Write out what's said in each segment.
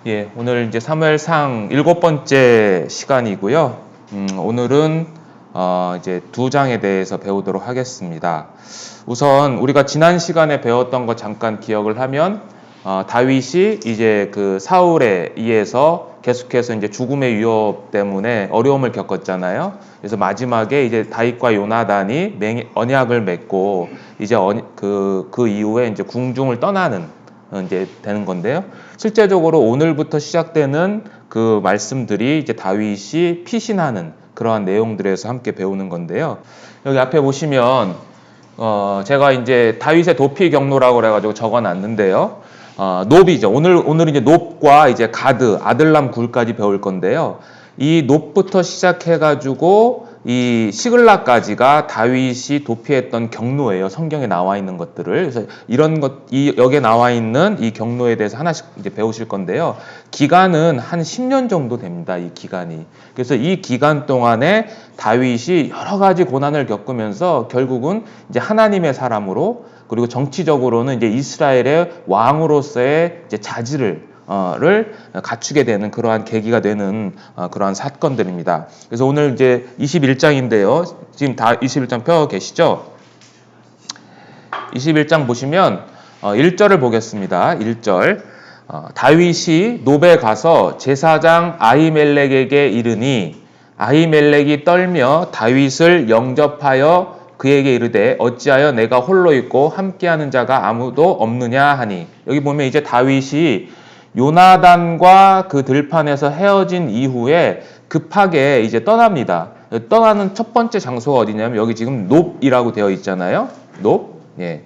예, 오늘 이제 사무엘상 7번째 시간이고요. 오늘은 이제 2장에 대해서 배우도록 하겠습니다. 우선 우리가 지난 시간에 배웠던 거 잠깐 기억을 하면 다윗이 이제 그 사울에 의해서 계속해서 이제 죽음의 위협 때문에 어려움을 겪었잖아요. 그래서 마지막에 이제 다윗과 요나단이 언약을 맺고 이제 그 이후에 이제 궁중을 떠나는 이제 되는 건데요. 실제적으로 오늘부터 시작되는 그 말씀들이 이제 다윗이 피신하는 그러한 내용들에서 함께 배우는 건데요. 여기 앞에 보시면 제가 이제 다윗의 도피 경로라고 그래가지고 적어놨는데요. 놉이죠. 오늘 이제 놉과 이제 가드, 아들람 굴까지 배울 건데요. 이 놉부터 시작해가지고 이 시글락까지가 다윗이 도피했던 경로예요. 성경에 나와 있는 것들을. 그래서 여기에 나와 있는 이 경로에 대해서 하나씩 이제 배우실 건데요. 기간은 한 10년 정도 됩니다. 이 기간이. 그래서 이 기간 동안에 다윗이 여러 가지 고난을 겪으면서 결국은 이제 하나님의 사람으로, 그리고 정치적으로는 이제 이스라엘의 왕으로서의 이제 자질을 갖추게 되는 그러한 계기가 되는 그러한 사건들입니다. 그래서 오늘 이제 21장인데요. 지금 다 21장 펴 계시죠? 21장 보시면 1절을 보겠습니다. 1절. 다윗이 놉에 가서 제사장 아히멜렉에게 이르니 아히멜렉이 떨며 다윗을 영접하여 그에게 이르되 어찌하여 내가 홀로 있고 함께하는 자가 아무도 없느냐 하니, 여기 보면 이제 다윗이 요나단과 그 들판에서 헤어진 이후에 급하게 이제 떠납니다. 떠나는 첫 번째 장소가 어디냐면 여기 지금 놉이라고 되어 있잖아요. 놉. 예.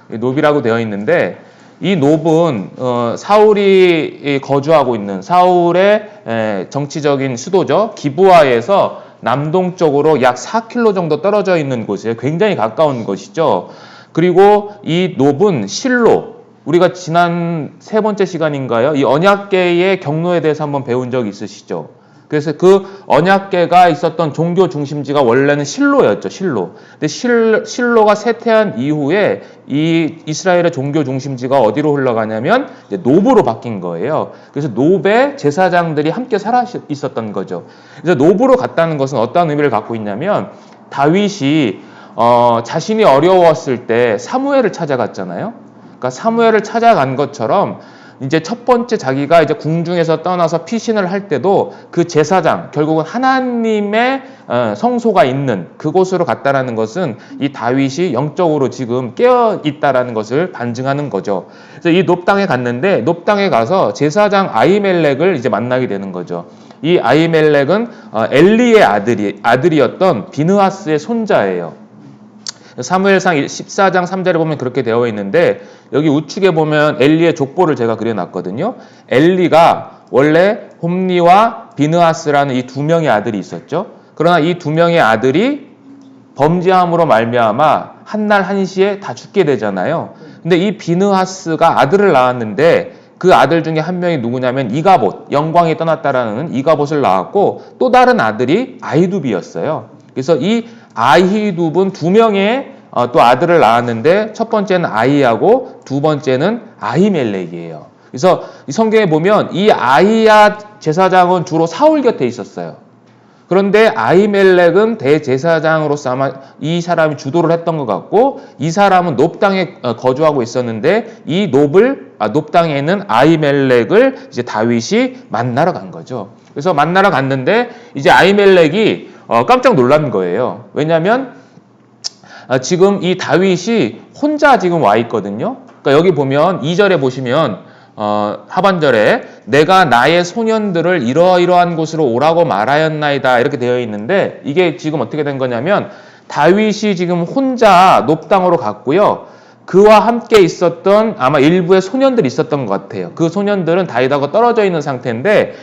놉이라고 되어 있는데 이 놉은 사울이 거주하고 있는 사울의 정치적인 수도죠. 기브아에서 남동쪽으로 약 4km 정도 떨어져 있는 곳이에요. 굉장히 가까운 곳이죠. 그리고 이 놉은 실로, 우리가 지난 3번째 시간인가요? 이 언약궤의 경로에 대해서 한번 배운 적 있으시죠? 그래서 그 언약궤가 있었던 종교 중심지가 원래는 실로였죠. 실로. 근데 실로가 쇠퇴한 이후에 이 이스라엘의 종교 중심지가 어디로 흘러가냐면 이제 놉으로 바뀐 거예요. 그래서 놉에 제사장들이 함께 살아 있었던 거죠. 그래서 놉으로 갔다는 것은 어떤 의미를 갖고 있냐면 다윗이 자신이 어려웠을 때 사무엘을 찾아갔잖아요. 그러니까 사무엘을 찾아간 것처럼 이제 첫 번째 자기가 이제 궁중에서 떠나서 피신을 할 때도 그 제사장, 결국은 하나님의 성소가 있는 그곳으로 갔다라는 것은 이 다윗이 영적으로 지금 깨어 있다라는 것을 반증하는 거죠. 그래서 이 놉 땅에 갔는데 놉 땅에 가서 제사장 아히멜렉을 이제 만나게 되는 거죠. 이 아히멜렉은 엘리의 아들이었던 비느하스의 손자예요. 사무엘상 14장 3절에 보면 그렇게 되어 있는데 여기 우측에 보면 엘리의 족보를 제가 그려놨거든요. 엘리가 원래 홈리와 비느하스라는 이 2명의 아들이 있었죠. 그러나 이 2명의 아들이 범죄함으로 말미암아 한날 한시에 다 죽게 되잖아요. 근데 이 비느하스가 아들을 낳았는데 그 아들 중에 한 명이 누구냐면 이가봇, 영광이 떠났다라는 이가봇을 낳았고, 또 다른 아들이 아히두비였어요. 그래서 이 아히두브는 2명의 또 아들을 낳았는데 첫 번째는 아히하고 두 번째는 아히멜렉이에요. 그래서 이 성경에 보면 이 아히야 제사장은 주로 사울 곁에 있었어요. 그런데 아히멜렉은 대제사장으로서 아마 이 사람이 주도를 했던 것 같고, 이 사람은 놉 땅에 거주하고 있었는데 이 놉 땅에 있는 아히멜렉을 이제 다윗이 만나러 간 거죠. 그래서 만나러 갔는데 이제 아히멜렉이 깜짝 놀란 거예요. 왜냐하면 지금 이 다윗이 혼자 지금 와 있거든요. 그러니까 여기 보면 2절에 보시면 하반절에 내가 나의 소년들을 이러이러한 곳으로 오라고 말하였나이다 이렇게 되어 있는데, 이게 지금 어떻게 된 거냐면 다윗이 지금 혼자 놉 땅으로 갔고요. 그와 함께 있었던 아마 일부의 소년들이 있었던 것 같아요. 그 소년들은 다윗하고 떨어져 있는 상태인데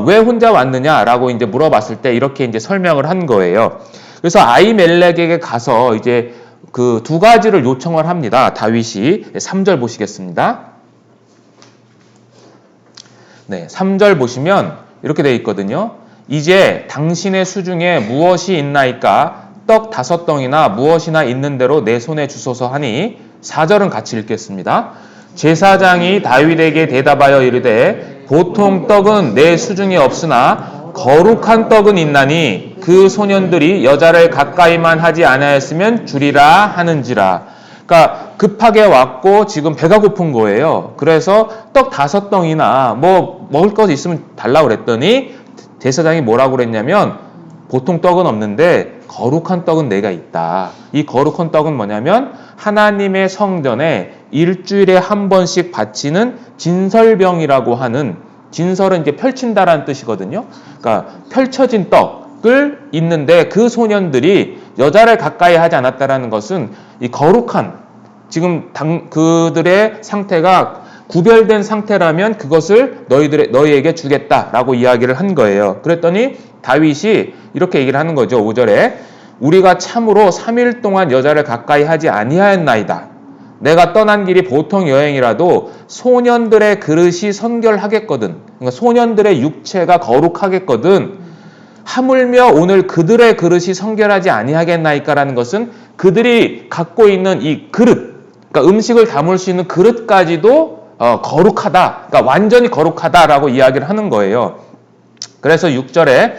왜 혼자 왔느냐라고 이제 물어봤을 때 이렇게 이제 설명을 한 거예요. 그래서 아히멜렉에게 가서 이제 그 2가지를 요청을 합니다. 다윗이 3절 보시겠습니다. 네, 3절 보시면 이렇게 되어 있거든요. 이제 당신의 수중에 무엇이 있나이까? 떡 5덩이나 무엇이나 있는 대로 내 손에 주소서 하니, 4절은 같이 읽겠습니다. 제사장이 다윗에게 대답하여 이르되 보통 떡은 내 수중에 없으나 거룩한 떡은 있나니 그 소년들이 여자를 가까이만 하지 아니하였으면 주리라 하는지라. 그러니까 급하게 왔고 지금 배가 고픈 거예요. 그래서 떡 5덩이나 뭐 먹을 것 있으면 달라고 그랬더니 제사장이 뭐라고 그랬냐면 보통 떡은 없는데 거룩한 떡은 내가 있다. 이 거룩한 떡은 뭐냐면 하나님의 성전에 일주일에 한 번씩 바치는 진설병이라고 하는, 진설은 이제 펼친다라는 뜻이거든요. 그러니까 펼쳐진 떡을 있는데 그 소년들이 여자를 가까이 하지 않았다라는 것은 이 거룩한, 지금 그들의 상태가 구별된 상태라면 그것을 너희에게 주겠다라고 이야기를 한 거예요. 그랬더니 다윗이 이렇게 얘기를 하는 거죠. 5절에 우리가 참으로 3일 동안 여자를 가까이 하지 아니하였나이다. 내가 떠난 길이 보통 여행이라도 소년들의 그릇이 성결하겠거든. 그러니까 소년들의 육체가 거룩하겠거든. 하물며 오늘 그들의 그릇이 성결하지 아니하겠나이까라는 것은 그들이 갖고 있는 이 그릇, 그러니까 음식을 담을 수 있는 그릇까지도 거룩하다. 그러니까 완전히 거룩하다라고 이야기를 하는 거예요. 그래서 6절에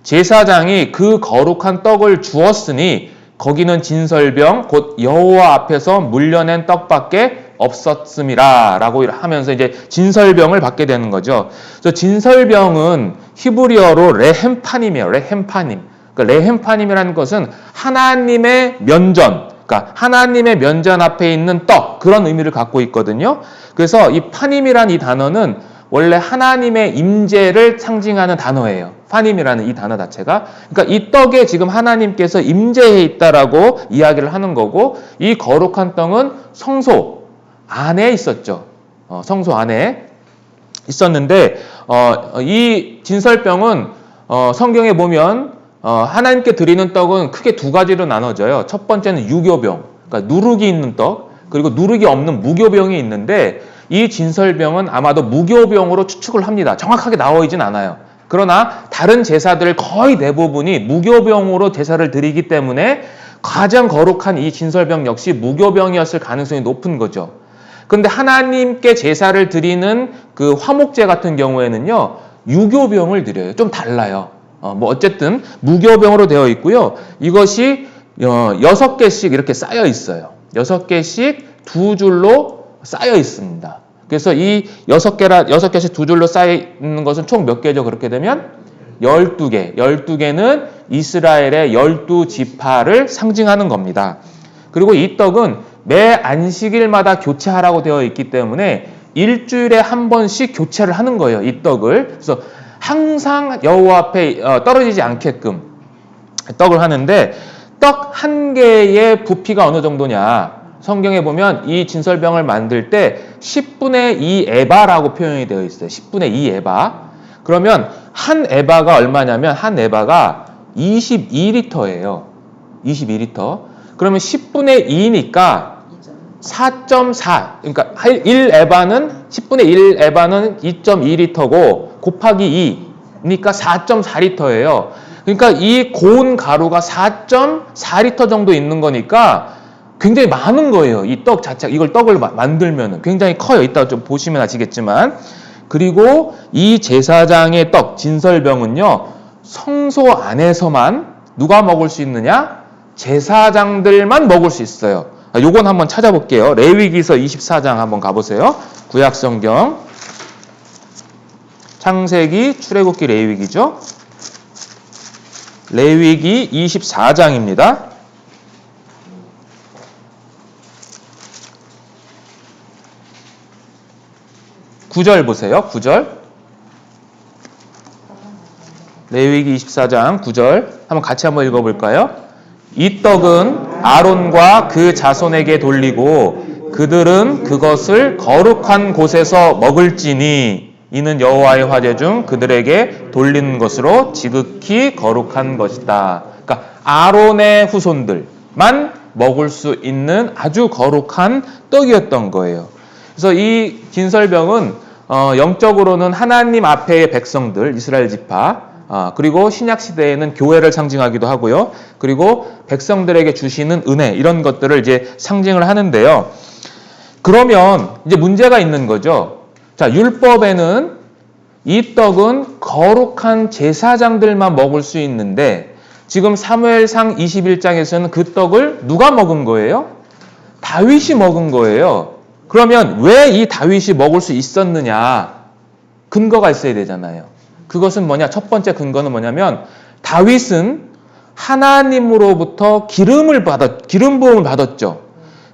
제사장이 그 거룩한 떡을 주었으니 거기는 진설병 곧 여호와 앞에서 물려낸 떡밖에 없었음이라 라고 하면서 이제 진설병을 받게 되는 거죠. 그래서 진설병은 히브리어로 레헴파님이에요. 레헴파님. 그러니까 레헴파님이라는 것은 하나님의 면전, 그러니까 하나님의 면전 앞에 있는 떡, 그런 의미를 갖고 있거든요. 그래서 이 파님이라는 이 단어는 원래 하나님의 임재를 상징하는 단어예요. 파님이라는 이 단어 자체가. 그러니까 이 떡에 지금 하나님께서 임재해 있다라고 이야기를 하는 거고, 이 거룩한 떡은 성소 안에 있었죠. 성소 안에 있었는데, 이 진설병은 성경에 보면 하나님께 드리는 떡은 크게 2가지로 나눠져요. 첫 번째는 유교병, 그러니까 누룩이 있는 떡, 그리고 누룩이 없는 무교병이 있는데, 이 진설병은 아마도 무교병으로 추측을 합니다. 정확하게 나와 있진 않아요. 그러나 다른 제사들 거의 대부분이 무교병으로 제사를 드리기 때문에 가장 거룩한 이 진설병 역시 무교병이었을 가능성이 높은 거죠. 그런데 하나님께 제사를 드리는 그 화목제 같은 경우에는요, 유교병을 드려요. 좀 달라요. 어쨌든 무교병으로 되어 있고요. 이것이 6개씩 이렇게 쌓여 있어요. 6개씩 2줄로 쌓여 있습니다. 그래서 이 6개씩 2줄로 쌓여 있는 것은 총 몇 개죠? 그렇게 되면 12개. 12개는 이스라엘의 12지파를 상징하는 겁니다. 그리고 이 떡은 매 안식일마다 교체하라고 되어 있기 때문에 일주일에 한 번씩 교체를 하는 거예요. 이 떡을. 그래서 항상 여호와 앞에 떨어지지 않게끔 떡을 하는데, 떡 한 개의 부피가 어느 정도냐? 성경에 보면 이 진설병을 만들 때 10분의 2 에바라고 표현이 되어 있어요. 10분의 2 에바. 그러면 한 에바가 얼마냐면 한 에바가 22리터예요. 22리터. 그러면 10분의 2니까 4.4. 그러니까 1에바는 10분의 1 에바는 2.2리터고 곱하기 2니까 4.4리터예요. 그러니까 이 고운 가루가 4.4리터 정도 있는 거니까 굉장히 많은 거예요. 이 떡 자체가. 이걸 떡을 만들면 굉장히 커요. 이따 좀 보시면 아시겠지만. 그리고 이 제사장의 떡, 진설병은요, 성소 안에서만 누가 먹을 수 있느냐? 제사장들만 먹을 수 있어요. 요건 한번 찾아볼게요. 레위기서 24장 한번 가보세요. 구약성경. 창세기, 출애굽기, 레위기죠. 레위기 24장입니다. 9절 보세요. 9절. 레위기 24장 9절. 한번 같이 한번 읽어볼까요? 이 떡은 아론과 그 자손에게 돌리고 그들은 그것을 거룩한 곳에서 먹을지니 이는 여호와의 화제 중 그들에게 돌리는 것으로 지극히 거룩한 것이다. 그러니까 아론의 후손들만 먹을 수 있는 아주 거룩한 떡이었던 거예요. 그래서 이 진설병은 영적으로는 하나님 앞에의 백성들, 이스라엘 지파, 그리고 신약 시대에는 교회를 상징하기도 하고요. 그리고 백성들에게 주시는 은혜, 이런 것들을 이제 상징을 하는데요. 그러면 이제 문제가 있는 거죠. 자, 율법에는 이 떡은 거룩한 제사장들만 먹을 수 있는데 지금 사무엘상 21장에서는 그 떡을 누가 먹은 거예요? 다윗이 먹은 거예요. 그러면 왜 이 다윗이 먹을 수 있었느냐? 근거가 있어야 되잖아요. 그것은 뭐냐? 첫 번째 근거는 뭐냐면 다윗은 하나님으로부터 기름 부음을 받았죠.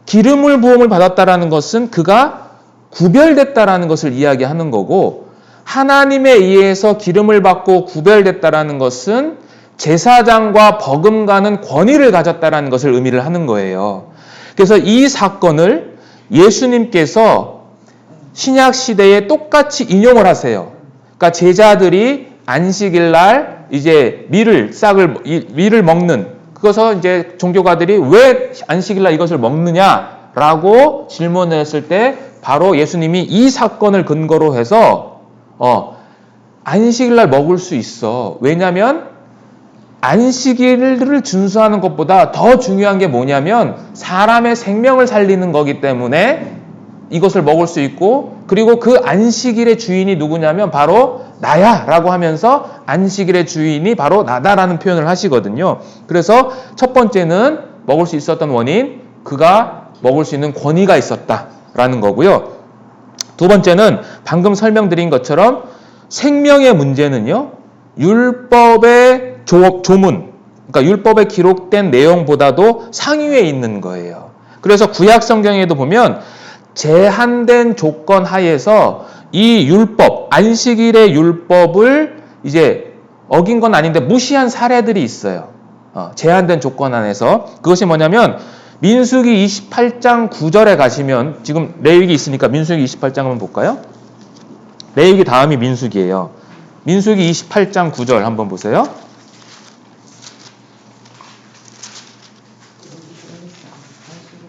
기름 부음을 받았다라는 것은 그가 구별됐다라는 것을 이야기하는 거고, 하나님에 의해서 기름을 받고 구별됐다라는 것은 제사장과 버금가는 권위를 가졌다라는 것을 의미를 하는 거예요. 그래서 이 사건을 예수님께서 신약 시대에 똑같이 인용을 하세요. 그러니까 제자들이 안식일 날 이제 밀을 먹는, 그래서 이제 종교가들이 왜 안식일 날 이것을 먹느냐라고 질문을 했을 때 바로 예수님이 이 사건을 근거로 해서 안식일 날 먹을 수 있어. 왜냐하면 안식일을 준수하는 것보다 더 중요한 게 뭐냐면 사람의 생명을 살리는 거기 때문에 이것을 먹을 수 있고, 그리고 그 안식일의 주인이 누구냐면 바로 나야 라고 하면서 안식일의 주인이 바로 나다라는 표현을 하시거든요. 그래서 첫 번째는 먹을 수 있었던 원인, 그가 먹을 수 있는 권위가 있었다라는 거고요. 두 번째는 방금 설명드린 것처럼 생명의 문제는요, 율법의 조문, 그러니까 율법에 기록된 내용보다도 상위에 있는 거예요. 그래서 구약 성경에도 보면 제한된 조건 하에서 이 율법, 안식일의 율법을 이제 어긴 건 아닌데 무시한 사례들이 있어요. 제한된 조건 안에서. 그것이 뭐냐면 민수기 28장 9절에 가시면, 지금 레위기 있으니까 민수기 28장 한번 볼까요? 레위기 다음이 민수기예요. 민수기 28장 9절 한번 보세요.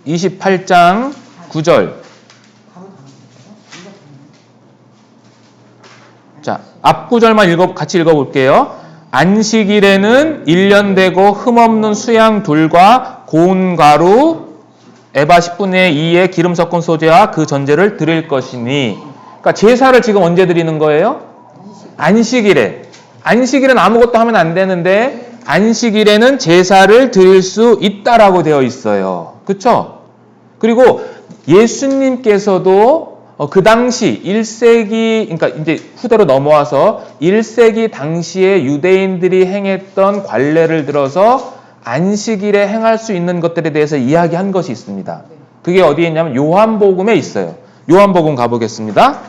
(28장 9절) 자, 앞구절만 같이 읽어볼게요. 안식일에는 1년 되고 흠없는 수양 둘과 고운 가루 에바 10분의 2의 기름 섞은 소재와 그 전제를 드릴 것이니. 그러니까 제사를 지금 언제 드리는 거예요? 안식일에. 안식일은 아무것도 하면 안 되는데 안식일에는 제사를 드릴 수 있다라고 되어 있어요. 그렇죠? 그리고 예수님께서도 그 당시 1세기, 그러니까 이제 후대로 넘어와서 1세기 당시에 유대인들이 행했던 관례를 들어서 안식일에 행할 수 있는 것들에 대해서 이야기한 것이 있습니다. 그게 어디에 있냐면 요한복음에 있어요. 요한복음 가보겠습니다.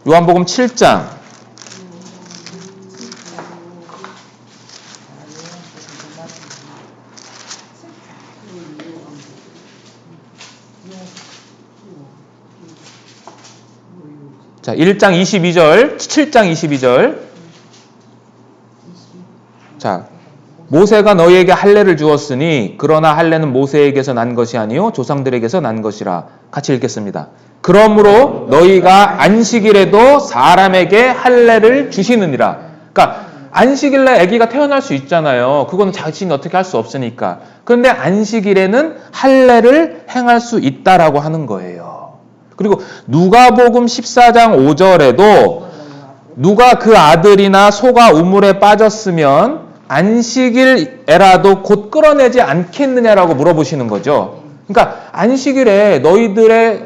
요한복음 7장. 자, 1장 22절, 7장 22절. 자, 모세가 너희에게 할례를 주었으니 그러나 할례는 모세에게서 난 것이 아니요 조상들에게서 난 것이라. 같이 읽겠습니다. 그러므로 너희가 안식일에도 사람에게 할례를 주시느니라. 그러니까 안식일날 아기가 태어날 수 있잖아요. 그거는 자신이 어떻게 할 수 없으니까. 그런데 안식일에는 할례를 행할 수 있다라고 하는 거예요. 그리고 누가복음 14장 5절에도 누가 그 아들이나 소가 우물에 빠졌으면 안식일에라도 곧 끌어내지 않겠느냐라고 물어보시는 거죠. 그러니까 안식일에 너희들의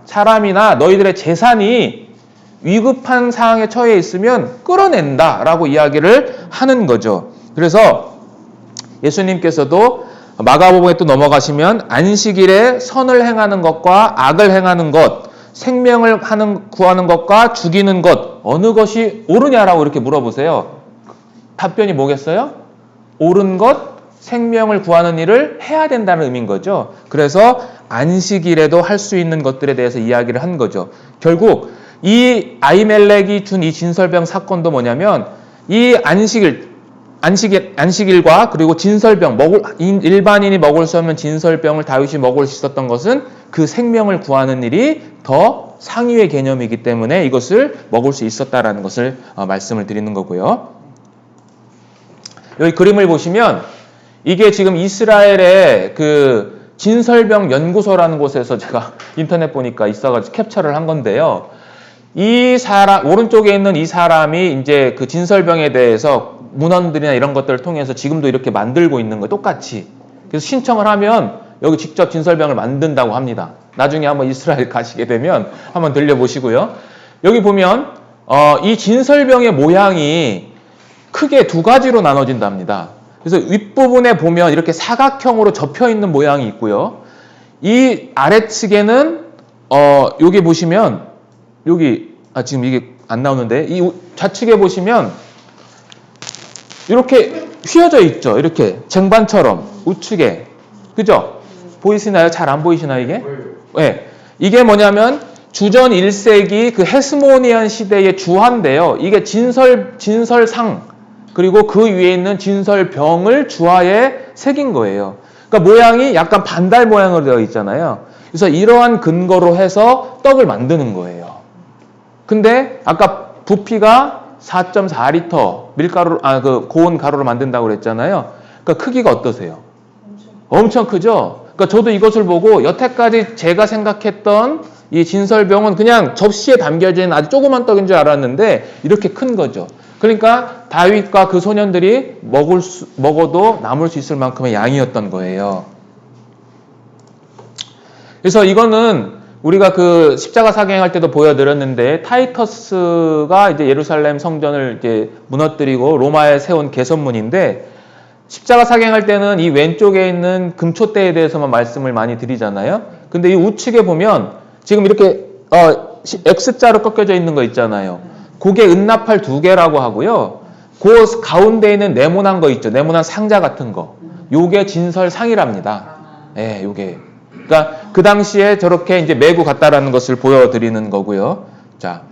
사람이나 너희들의 재산이 위급한 상황에 처해 있으면 끌어낸다라고 이야기를 하는 거죠. 그래서 예수님께서도 마가복음에 또 넘어가시면 안식일에 선을 행하는 것과 악을 행하는 것, 생명을 구하는 것과 죽이는 것, 어느 것이 옳으냐라고 이렇게 물어보세요. 답변이 뭐겠어요? 옳은 것, 생명을 구하는 일을 해야 된다는 의미인 거죠. 그래서 안식일에도 할 수 있는 것들에 대해서 이야기를 한 거죠. 결국 이 아히멜렉이 준 이 진설병 사건도 뭐냐면 이 안식일과 그리고 진설병, 일반인이 먹을 수 없는 진설병을 다윗이 먹을 수 있었던 것은 그 생명을 구하는 일이 더 상위의 개념이기 때문에 이것을 먹을 수 있었다라는 것을 말씀을 드리는 거고요. 여기 그림을 보시면 이게 지금 이스라엘의 그 진설병 연구소라는 곳에서 제가 인터넷 보니까 있어가지고 캡처를 한 건데요. 이 사람, 오른쪽에 있는 이 사람이 이제 그 진설병에 대해서 문헌들이나 이런 것들을 통해서 지금도 이렇게 만들고 있는 거예요. 똑같이. 그래서 신청을 하면 여기 직접 진설병을 만든다고 합니다. 나중에 한번 이스라엘 가시게 되면 한번 들려보시고요. 여기 보면 이 진설병의 모양이 크게 두 가지로 나눠진답니다. 그래서 윗부분에 보면 이렇게 사각형으로 접혀 있는 모양이 있고요. 이 아래측에는 여기 보시면 여기 지금 이게 안 나오는데 이 좌측에 보시면 이렇게 휘어져 있죠. 이렇게 쟁반처럼 우측에 그죠? 보이시나요? 잘 안 보이시나요 이게? 네. 이게 뭐냐면 주전 1세기 그 헤스모니안 시대의 주화인데요. 이게 진설상 그리고 그 위에 있는 진설병을 주화에 새긴 거예요. 그러니까 모양이 약간 반달 모양으로 되어 있잖아요. 그래서 이러한 근거로 해서 떡을 만드는 거예요. 근데 아까 부피가 4.4리터 밀가루, 고온 가루로 만든다고 그랬잖아요. 그러니까 크기가 어떠세요? 엄청 크죠? 그러니까 저도 이것을 보고 여태까지 제가 생각했던 이 진설병은 그냥 접시에 담겨진 아주 조그만 떡인 줄 알았는데 이렇게 큰 거죠. 그러니까 다윗과 그 소년들이 먹어도 남을 수 있을 만큼의 양이었던 거예요. 그래서 이거는 우리가 그 십자가 사경할 때도 보여드렸는데 타이터스가 이제 예루살렘 성전을 이제 무너뜨리고 로마에 세운 개선문인데 십자가 사경할 때는 이 왼쪽에 있는 금초대에 대해서만 말씀을 많이 드리잖아요. 근데 이 우측에 보면 지금 이렇게 X자로 꺾여져 있는 거 있잖아요. 그게 은나팔 2개라고 하고요. 그 가운데 있는 네모난 거 있죠. 네모난 상자 같은 거. 요게 진설상이랍니다. 예, 요게. 그러니까 그 당시에 저렇게 이제 메고 갔다라는 것을 보여드리는 거고요. 자,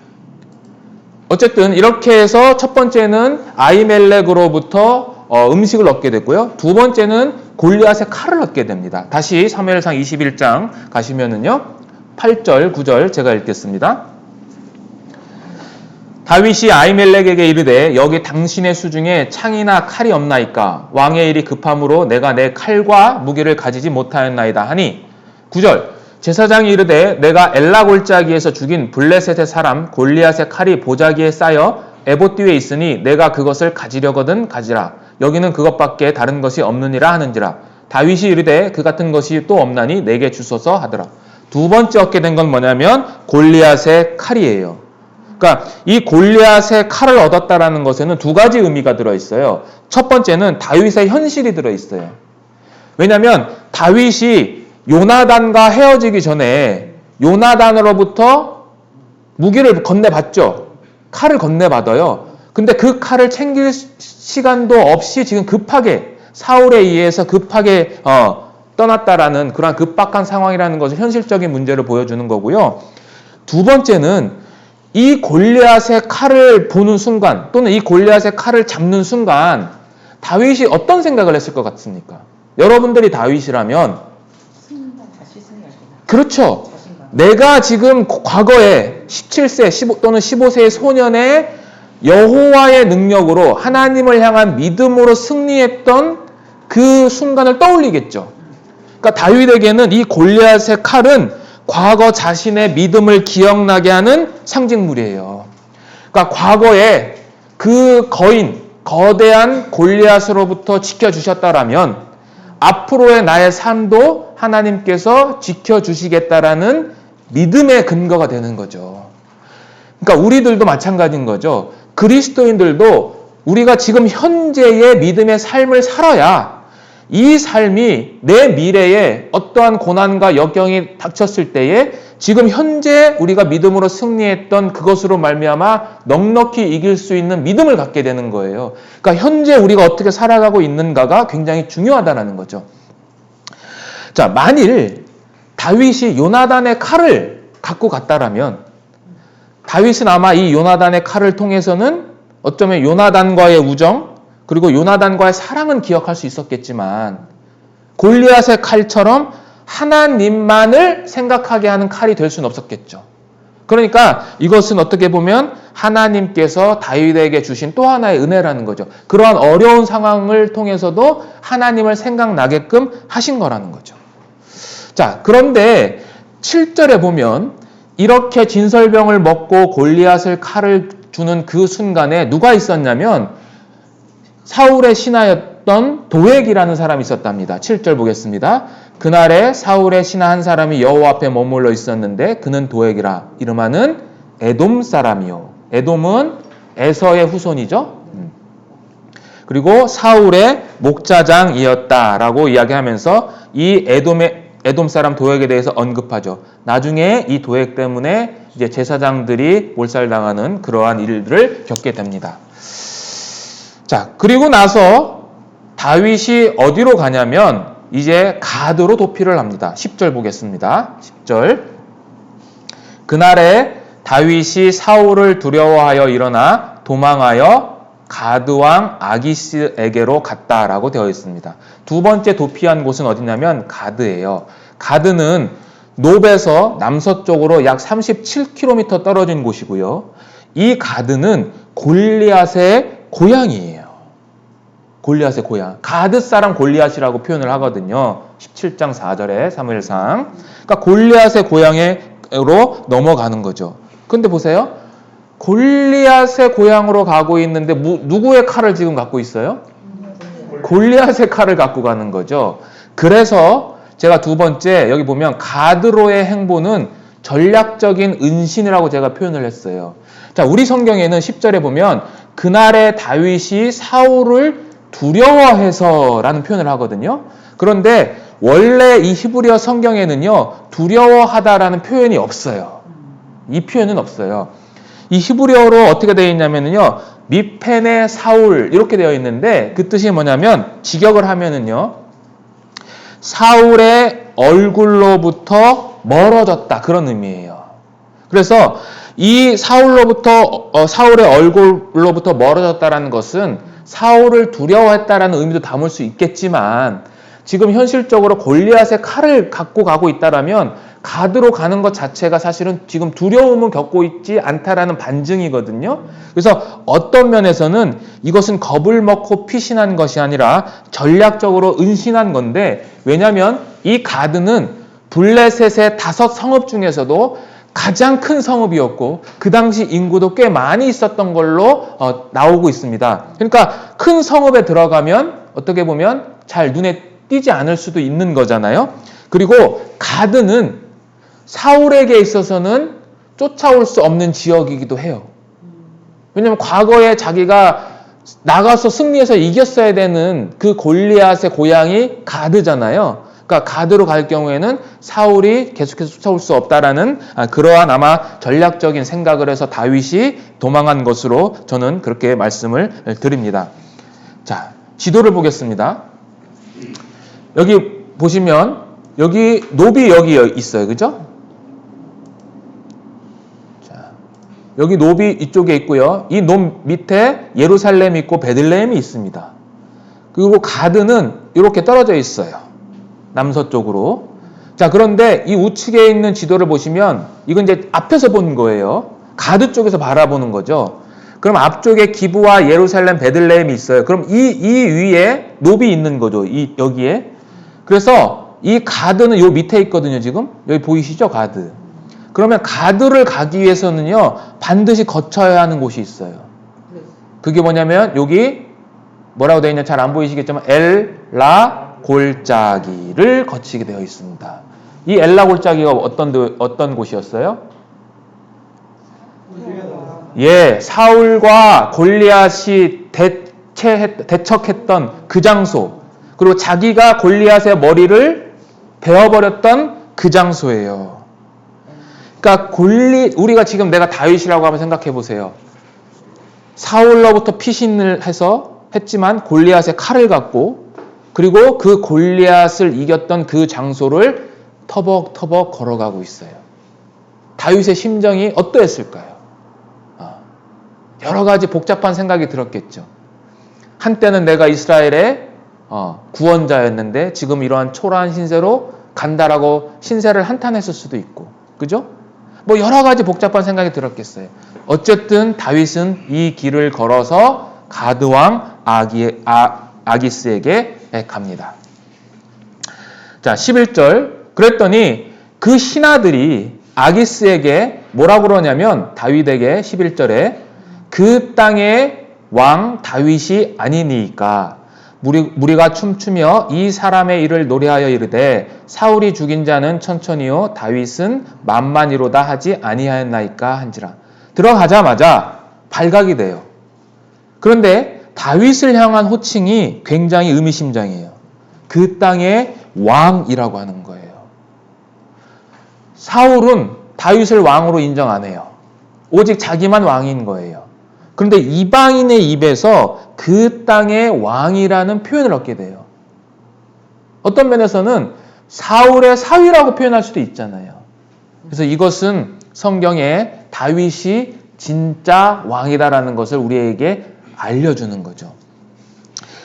어쨌든 이렇게 해서 첫 번째는 아히멜렉으로부터 음식을 얻게 됐고요. 두 번째는 골리앗의 칼을 얻게 됩니다. 다시 사무엘상 21장 가시면은요. 8절, 9절 제가 읽겠습니다. 다윗이 아히멜렉에게 이르되 여기 당신의 수중에 창이나 칼이 없나이까? 왕의 일이 급함으로 내가 내 칼과 무기를 가지지 못하였나이다 하니 9절 제사장이 이르되 내가 엘라 골짜기에서 죽인 블레셋의 사람 골리앗의 칼이 보자기에 쌓여 에봇뒤에 있으니 내가 그것을 가지려거든 가지라. 여기는 그것밖에 다른 것이 없느니라 하는지라. 다윗이 이르되 그 같은 것이 또 없나니 내게 주소서 하더라. 두 번째 얻게 된 건 뭐냐면 골리앗의 칼이에요. 그러니까 이 골리앗의 칼을 얻었다라는 것에는 두 가지 의미가 들어있어요. 첫 번째는 다윗의 현실이 들어있어요. 왜냐하면 다윗이 요나단과 헤어지기 전에 요나단으로부터 무기를 건네받죠. 칼을 건네받아요. 근데 그 칼을 챙길 시간도 없이 지금 급하게 사울에 의해서 급하게 떠났다라는 그런 급박한 상황이라는 것을 현실적인 문제를 보여주는 거고요. 두 번째는 이 골리앗의 칼을 보는 순간 또는 이 골리앗의 칼을 잡는 순간 다윗이 어떤 생각을 했을 것 같습니까? 여러분들이 다윗이라면 그렇죠. 내가 지금 과거에 17세 또는 15세의 소년의 여호와의 능력으로 하나님을 향한 믿음으로 승리했던 그 순간을 떠올리겠죠. 그러니까 다윗에게는 이 골리앗의 칼은 과거 자신의 믿음을 기억나게 하는 상징물이에요. 그러니까 과거에 그 거대한 골리앗으로부터 지켜주셨다라면 앞으로의 나의 삶도 하나님께서 지켜주시겠다라는 믿음의 근거가 되는 거죠. 그러니까 우리들도 마찬가지인 거죠. 그리스도인들도 우리가 지금 현재의 믿음의 삶을 살아야 이 삶이 내 미래에 어떠한 고난과 역경이 닥쳤을 때에 지금 현재 우리가 믿음으로 승리했던 그것으로 말미암아 넉넉히 이길 수 있는 믿음을 갖게 되는 거예요. 그러니까 현재 우리가 어떻게 살아가고 있는가가 굉장히 중요하다는 거죠. 자, 만일 다윗이 요나단의 칼을 갖고 갔다라면 다윗은 아마 이 요나단의 칼을 통해서는 어쩌면 요나단과의 우정 그리고 요나단과의 사랑은 기억할 수 있었겠지만 골리앗의 칼처럼 하나님만을 생각하게 하는 칼이 될 수는 없었겠죠. 그러니까 이것은 어떻게 보면 하나님께서 다윗에게 주신 또 하나의 은혜라는 거죠. 그러한 어려운 상황을 통해서도 하나님을 생각나게끔 하신 거라는 거죠. 자, 그런데 7절에 보면 이렇게 진설병을 먹고 골리앗을 칼을 주는 그 순간에 누가 있었냐면 사울의 신하였던 도액이라는 사람이 있었답니다. 7절 보겠습니다. 그날에 사울의 신하 한 사람이 여호와 앞에 머물러 있었는데 그는 도액이라 이름하는 에돔 사람이요. 에돔은 에서의 후손이죠. 그리고 사울의 목자장이었다라고 이야기하면서 이 에돔 사람 도액에 대해서 언급하죠. 나중에 이 도액 때문에 이제 제사장들이 몰살당하는 그러한 일들을 겪게 됩니다. 자, 그리고 나서 다윗이 어디로 가냐면 이제 가드로 도피를 합니다. 10절 보겠습니다. 10절. 그날에 다윗이 사울을 두려워하여 일어나 도망하여 가드왕 아기스에게로 갔다라고 되어 있습니다. 두 번째 도피한 곳은 어디냐면 가드예요. 가드는 노베에서 남서쪽으로 약 37km 떨어진 곳이고요. 이 가드는 골리앗의 고향이에요. 골리앗의 고향. 가드 사람 골리앗이라고 표현을 하거든요. 17장 4절에 사무엘상. 그러니까 골리앗의 고향으로 넘어가는 거죠. 근데 보세요. 골리앗의 고향으로 가고 있는데 누구의 칼을 지금 갖고 있어요? 골리앗의 칼을 갖고 가는 거죠. 그래서 제가 두 번째 여기 보면 가드로의 행보는 전략적인 은신이라고 제가 표현을 했어요. 자, 우리 성경에는 10절에 보면 그날의 다윗이 사울을 두려워해서라는 표현을 하거든요. 그런데 원래 이 히브리어 성경에는요, 두려워하다라는 표현이 없어요. 이 표현은 없어요. 이 히브리어로 어떻게 되어 있냐면요, 미펜의 사울 이렇게 되어 있는데 그 뜻이 뭐냐면 직역을 하면은요, 사울의 얼굴로부터 멀어졌다 그런 의미예요. 그래서 이 사울의 얼굴로부터 멀어졌다라는 것은 사울을 두려워했다라는 의미도 담을 수 있겠지만 지금 현실적으로 골리앗의 칼을 갖고 가고 있다라면 가드로 가는 것 자체가 사실은 지금 두려움을 겪고 있지 않다라는 반증이거든요. 그래서 어떤 면에서는 이것은 겁을 먹고 피신한 것이 아니라 전략적으로 은신한 건데, 왜냐하면 이 가드는 블레셋의 5 성읍 중에서도 가장 큰 성읍이었고 그 당시 인구도 꽤 많이 있었던 걸로 나오고 있습니다. 그러니까 큰 성읍에 들어가면 어떻게 보면 잘 눈에 띄지 않을 수도 있는 거잖아요. 그리고 가드는 사울에게 있어서는 쫓아올 수 없는 지역이기도 해요. 왜냐하면 과거에 자기가 나가서 승리해서 이겼어야 되는 그 골리앗의 고향이 가드잖아요. 그러니까 가드로 갈 경우에는 사울이 계속해서 쫓아올 수 없다라는 그러한 아마 전략적인 생각을 해서 다윗이 도망한 것으로 저는 그렇게 말씀을 드립니다. 자, 지도를 보겠습니다. 여기 보시면 여기 노비 여기 있어요. 그죠? 자, 여기 노비 이쪽에 있고요. 이 노 밑에 예루살렘이 있고 베들레헴이 있습니다. 그리고 가드는 이렇게 떨어져 있어요. 남서쪽으로. 자, 그런데 이 우측에 있는 지도를 보시면 이건 이제 앞에서 본 거예요. 가드 쪽에서 바라보는 거죠. 그럼 앞쪽에 기브와 예루살렘, 베들레헴이 있어요. 그럼 이 위에 노비 있는 거죠. 여기에. 그래서 이 가드는 요 밑에 있거든요, 지금. 여기 보이시죠, 가드. 그러면 가드를 가기 위해서는요, 반드시 거쳐야 하는 곳이 있어요. 그게 뭐냐면 여기 뭐라고 되어 있냐 잘 안 보이시겠지만 엘라 골짜기를 거치게 되어 있습니다. 이 엘라 골짜기가 어떤 곳이었어요? 예, 사울과 골리앗이 대척했던 그 장소, 그리고 자기가 골리앗의 머리를 베어버렸던 그 장소예요. 그러니까 우리가 지금 내가 다윗이라고 한번 생각해 보세요. 사울로부터 피신을 했지만 골리앗의 칼을 갖고, 그리고 그 골리앗을 이겼던 그 장소를 터벅터벅 걸어가고 있어요. 다윗의 심정이 어떠했을까요? 여러 가지 복잡한 생각이 들었겠죠. 한때는 내가 이스라엘의 구원자였는데 지금 이러한 초라한 신세로 간다라고 신세를 한탄했을 수도 있고, 그죠? 뭐 여러 가지 복잡한 생각이 들었겠어요. 어쨌든 다윗은 이 길을 걸어서 가드왕 아기스에게 갑니다. 자, 11절 그랬더니 그 신하들이 아기스에게 뭐라고 그러냐면 다윗에게 11절에 그 땅의 왕 다윗이 아니니까 무리가 춤추며 이 사람의 일을 노래하여 이르되 사울이 죽인 자는 천천히요 다윗은 만만히로다 하지 아니하였나이까 한지라. 들어가자마자 발각이 돼요. 그런데 다윗을 향한 호칭이 굉장히 의미심장해요. 그 땅의 왕이라고 하는 거예요. 사울은 다윗을 왕으로 인정 안 해요. 오직 자기만 왕인 거예요. 그런데 이방인의 입에서 그 땅의 왕이라는 표현을 얻게 돼요. 어떤 면에서는 사울의 사위라고 표현할 수도 있잖아요. 그래서 이것은 성경에 다윗이 진짜 왕이다라는 것을 우리에게 알려주는 거죠.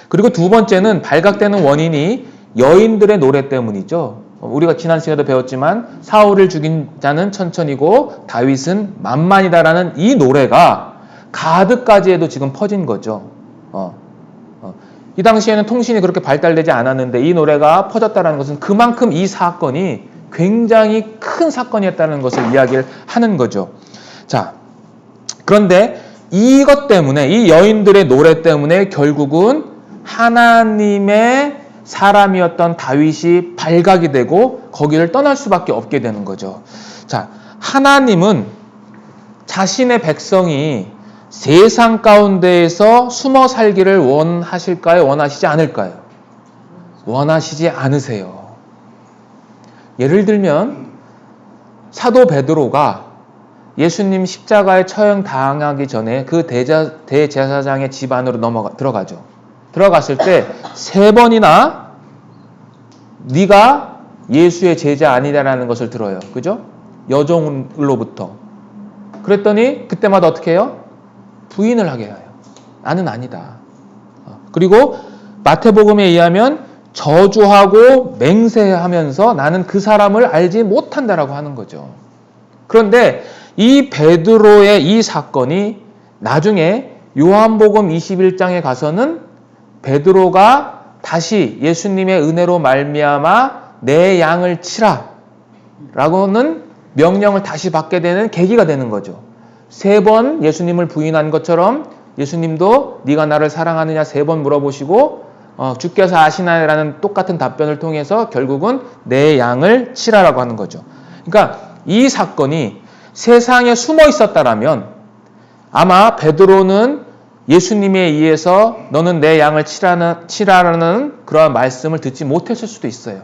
그리고 두 번째는 발각되는 원인이 여인들의 노래 때문이죠. 우리가 지난 시간에도 배웠지만 사울을 죽인 자는 천천히고 다윗은 만만이다라는 이 노래가 가드까지에도 지금 퍼진 거죠. 이 당시에는 통신이 그렇게 발달되지 않았는데 이 노래가 퍼졌다는 것은 그만큼 이 사건이 굉장히 큰 사건이었다는 것을 이야기를 하는 거죠. 자, 그런데 이것 때문에 이 여인들의 노래 때문에 결국은 하나님의 사람이었던 다윗이 발각이 되고 거기를 떠날 수밖에 없게 되는 거죠. 자, 하나님은 자신의 백성이 세상 가운데에서 숨어 살기를 원하실까요? 원하시지 않을까요? 원하시지 않으세요. 예를 들면 사도 베드로가 예수님 십자가에 처형 당하기 전에 그 대제사장의 집 안으로 들어가죠. 들어갔을 때 3번이나 네가 예수의 제자 아니다라는 것을 들어요. 그죠? 여종으로부터. 그랬더니 그때마다 어떻게 해요? 부인을 하게 해요. 나는 아니다. 그리고 마태복음에 의하면 저주하고 맹세하면서 나는 그 사람을 알지 못한다라고 하는 거죠. 그런데 이 베드로의 이 사건이 나중에 요한복음 21장에 가서는 베드로가 다시 예수님의 은혜로 말미암아 내 양을 치라 라고는 명령을 다시 받게 되는 계기가 되는 거죠. 3번 예수님을 부인한 것처럼 예수님도 네가 나를 사랑하느냐 3번 물어보시고 주께서 아시나요라는 똑같은 답변을 통해서 결국은 내 양을 치라라고 하는 거죠. 그러니까 이 사건이 세상에 숨어 있었다라면 아마 베드로는 예수님에 의해서 너는 내 양을 치라라는 그러한 말씀을 듣지 못했을 수도 있어요.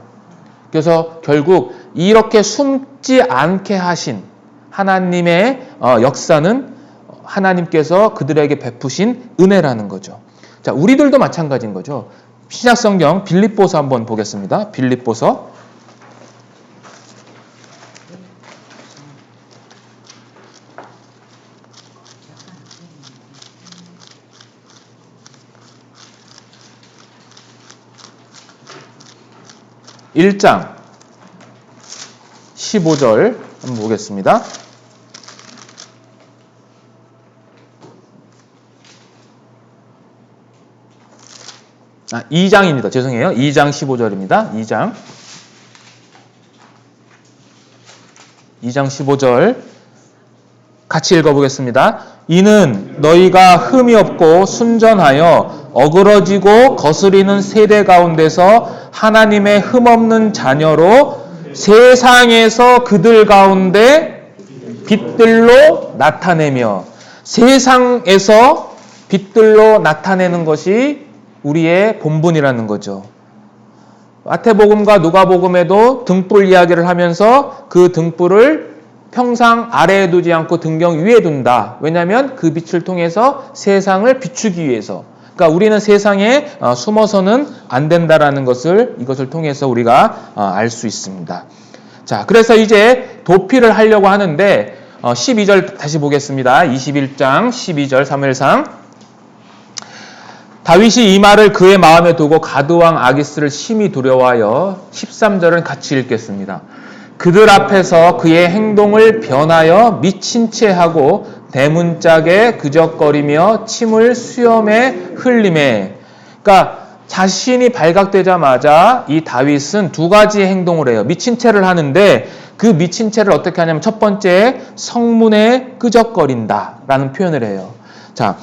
그래서 결국 이렇게 숨지 않게 하신 하나님의 역사는 하나님께서 그들에게 베푸신 은혜라는 거죠. 자, 우리들도 마찬가지인 거죠. 신약성경 빌립보서 한번 보겠습니다. 빌립보서 1장 15절 한번 보겠습니다. 아, 2장입니다. 죄송해요. 2장 15절입니다. 2장 15절 같이 읽어보겠습니다. 이는 너희가 흠이 없고 순전하여 어그러지고 거스리는 세대 가운데서 하나님의 흠없는 자녀로 세상에서 그들 가운데 빛들로 나타내며, 세상에서 빛들로 나타내는 것이 우리의 본분이라는 거죠. 마태복음과 누가복음에도 등불 이야기를 하면서 그 등불을 평상 아래에 두지 않고 등경 위에 둔다. 왜냐하면 그 빛을 통해서 세상을 비추기 위해서. 그러니까 우리는 세상에 숨어서는 안 된다라는 것을 이것을 통해서 우리가 알 수 있습니다. 자, 그래서 이제 도피를 하려고 하는데 12절 다시 보겠습니다. 21장 12절 사무엘상. 다윗이 이 말을 그의 마음에 두고 가드왕 아기스를 심히 두려워하여 13절은 같이 읽겠습니다. 그들 앞에서 그의 행동을 변하여 미친 채 하고 대문짝에 그적거리며 침을 수염에 흘리매. 그러니까 자신이 발각되자마자 이 다윗은 두 가지 행동을 해요. 미친 채를 하는데 그 미친 채를 어떻게 하냐면 첫 번째 성문에 끄적거린다라는 표현을 해요. 자,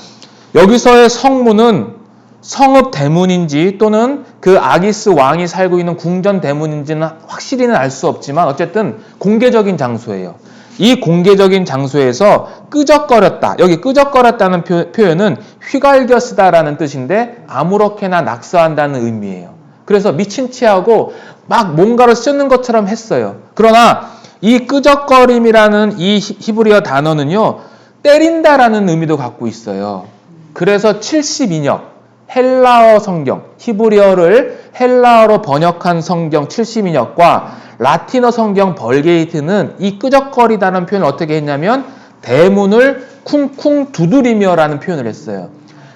여기서의 성문은 성읍 대문인지 또는 그 아기스 왕이 살고 있는 궁전 대문인지는 확실히는 알 수 없지만 어쨌든 공개적인 장소예요. 이 공개적인 장소에서 끄적거렸다. 여기 끄적거렸다는 표현은 휘갈겨 쓰다라는 뜻인데 아무렇게나 낙서한다는 의미예요. 그래서 미친 채하고 막 뭔가를 쓰는 것처럼 했어요. 그러나 이 끄적거림이라는 이 히브리어 단어는요, 때린다라는 의미도 갖고 있어요. 그래서 72역, 헬라어 성경, 히브리어를 헬라어로 번역한 성경 72역과 라틴어 성경 벌게이트는 이 끄적거리다는 표현을 어떻게 했냐면 대문을 쿵쿵 두드리며라는 표현을 했어요.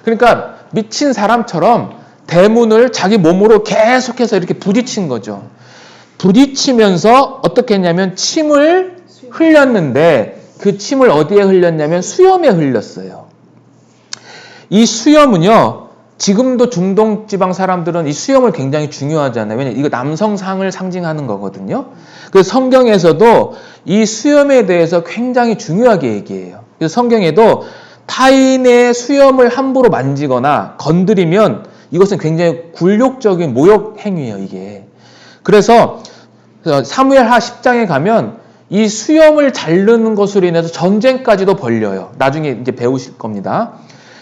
그러니까 미친 사람처럼 대문을 자기 몸으로 계속해서 이렇게 부딪힌 거죠. 부딪히면서 어떻게 했냐면 침을 흘렸는데 그 침을 어디에 흘렸냐면 수염에 흘렸어요. 이 수염은요, 지금도 중동 지방 사람들은 이 수염을 굉장히 중요하잖아요. 왜냐하면 이거 남성상을 상징하는 거거든요. 그래서 성경에서도 이 수염에 대해서 굉장히 중요하게 얘기해요. 그래서 성경에도 타인의 수염을 함부로 만지거나 건드리면 이것은 굉장히 굴욕적인 모욕 행위예요, 이게. 그래서 사무엘하 10장에 가면 이 수염을 자르는 것으로 인해서 전쟁까지도 벌려요. 나중에 이제 배우실 겁니다.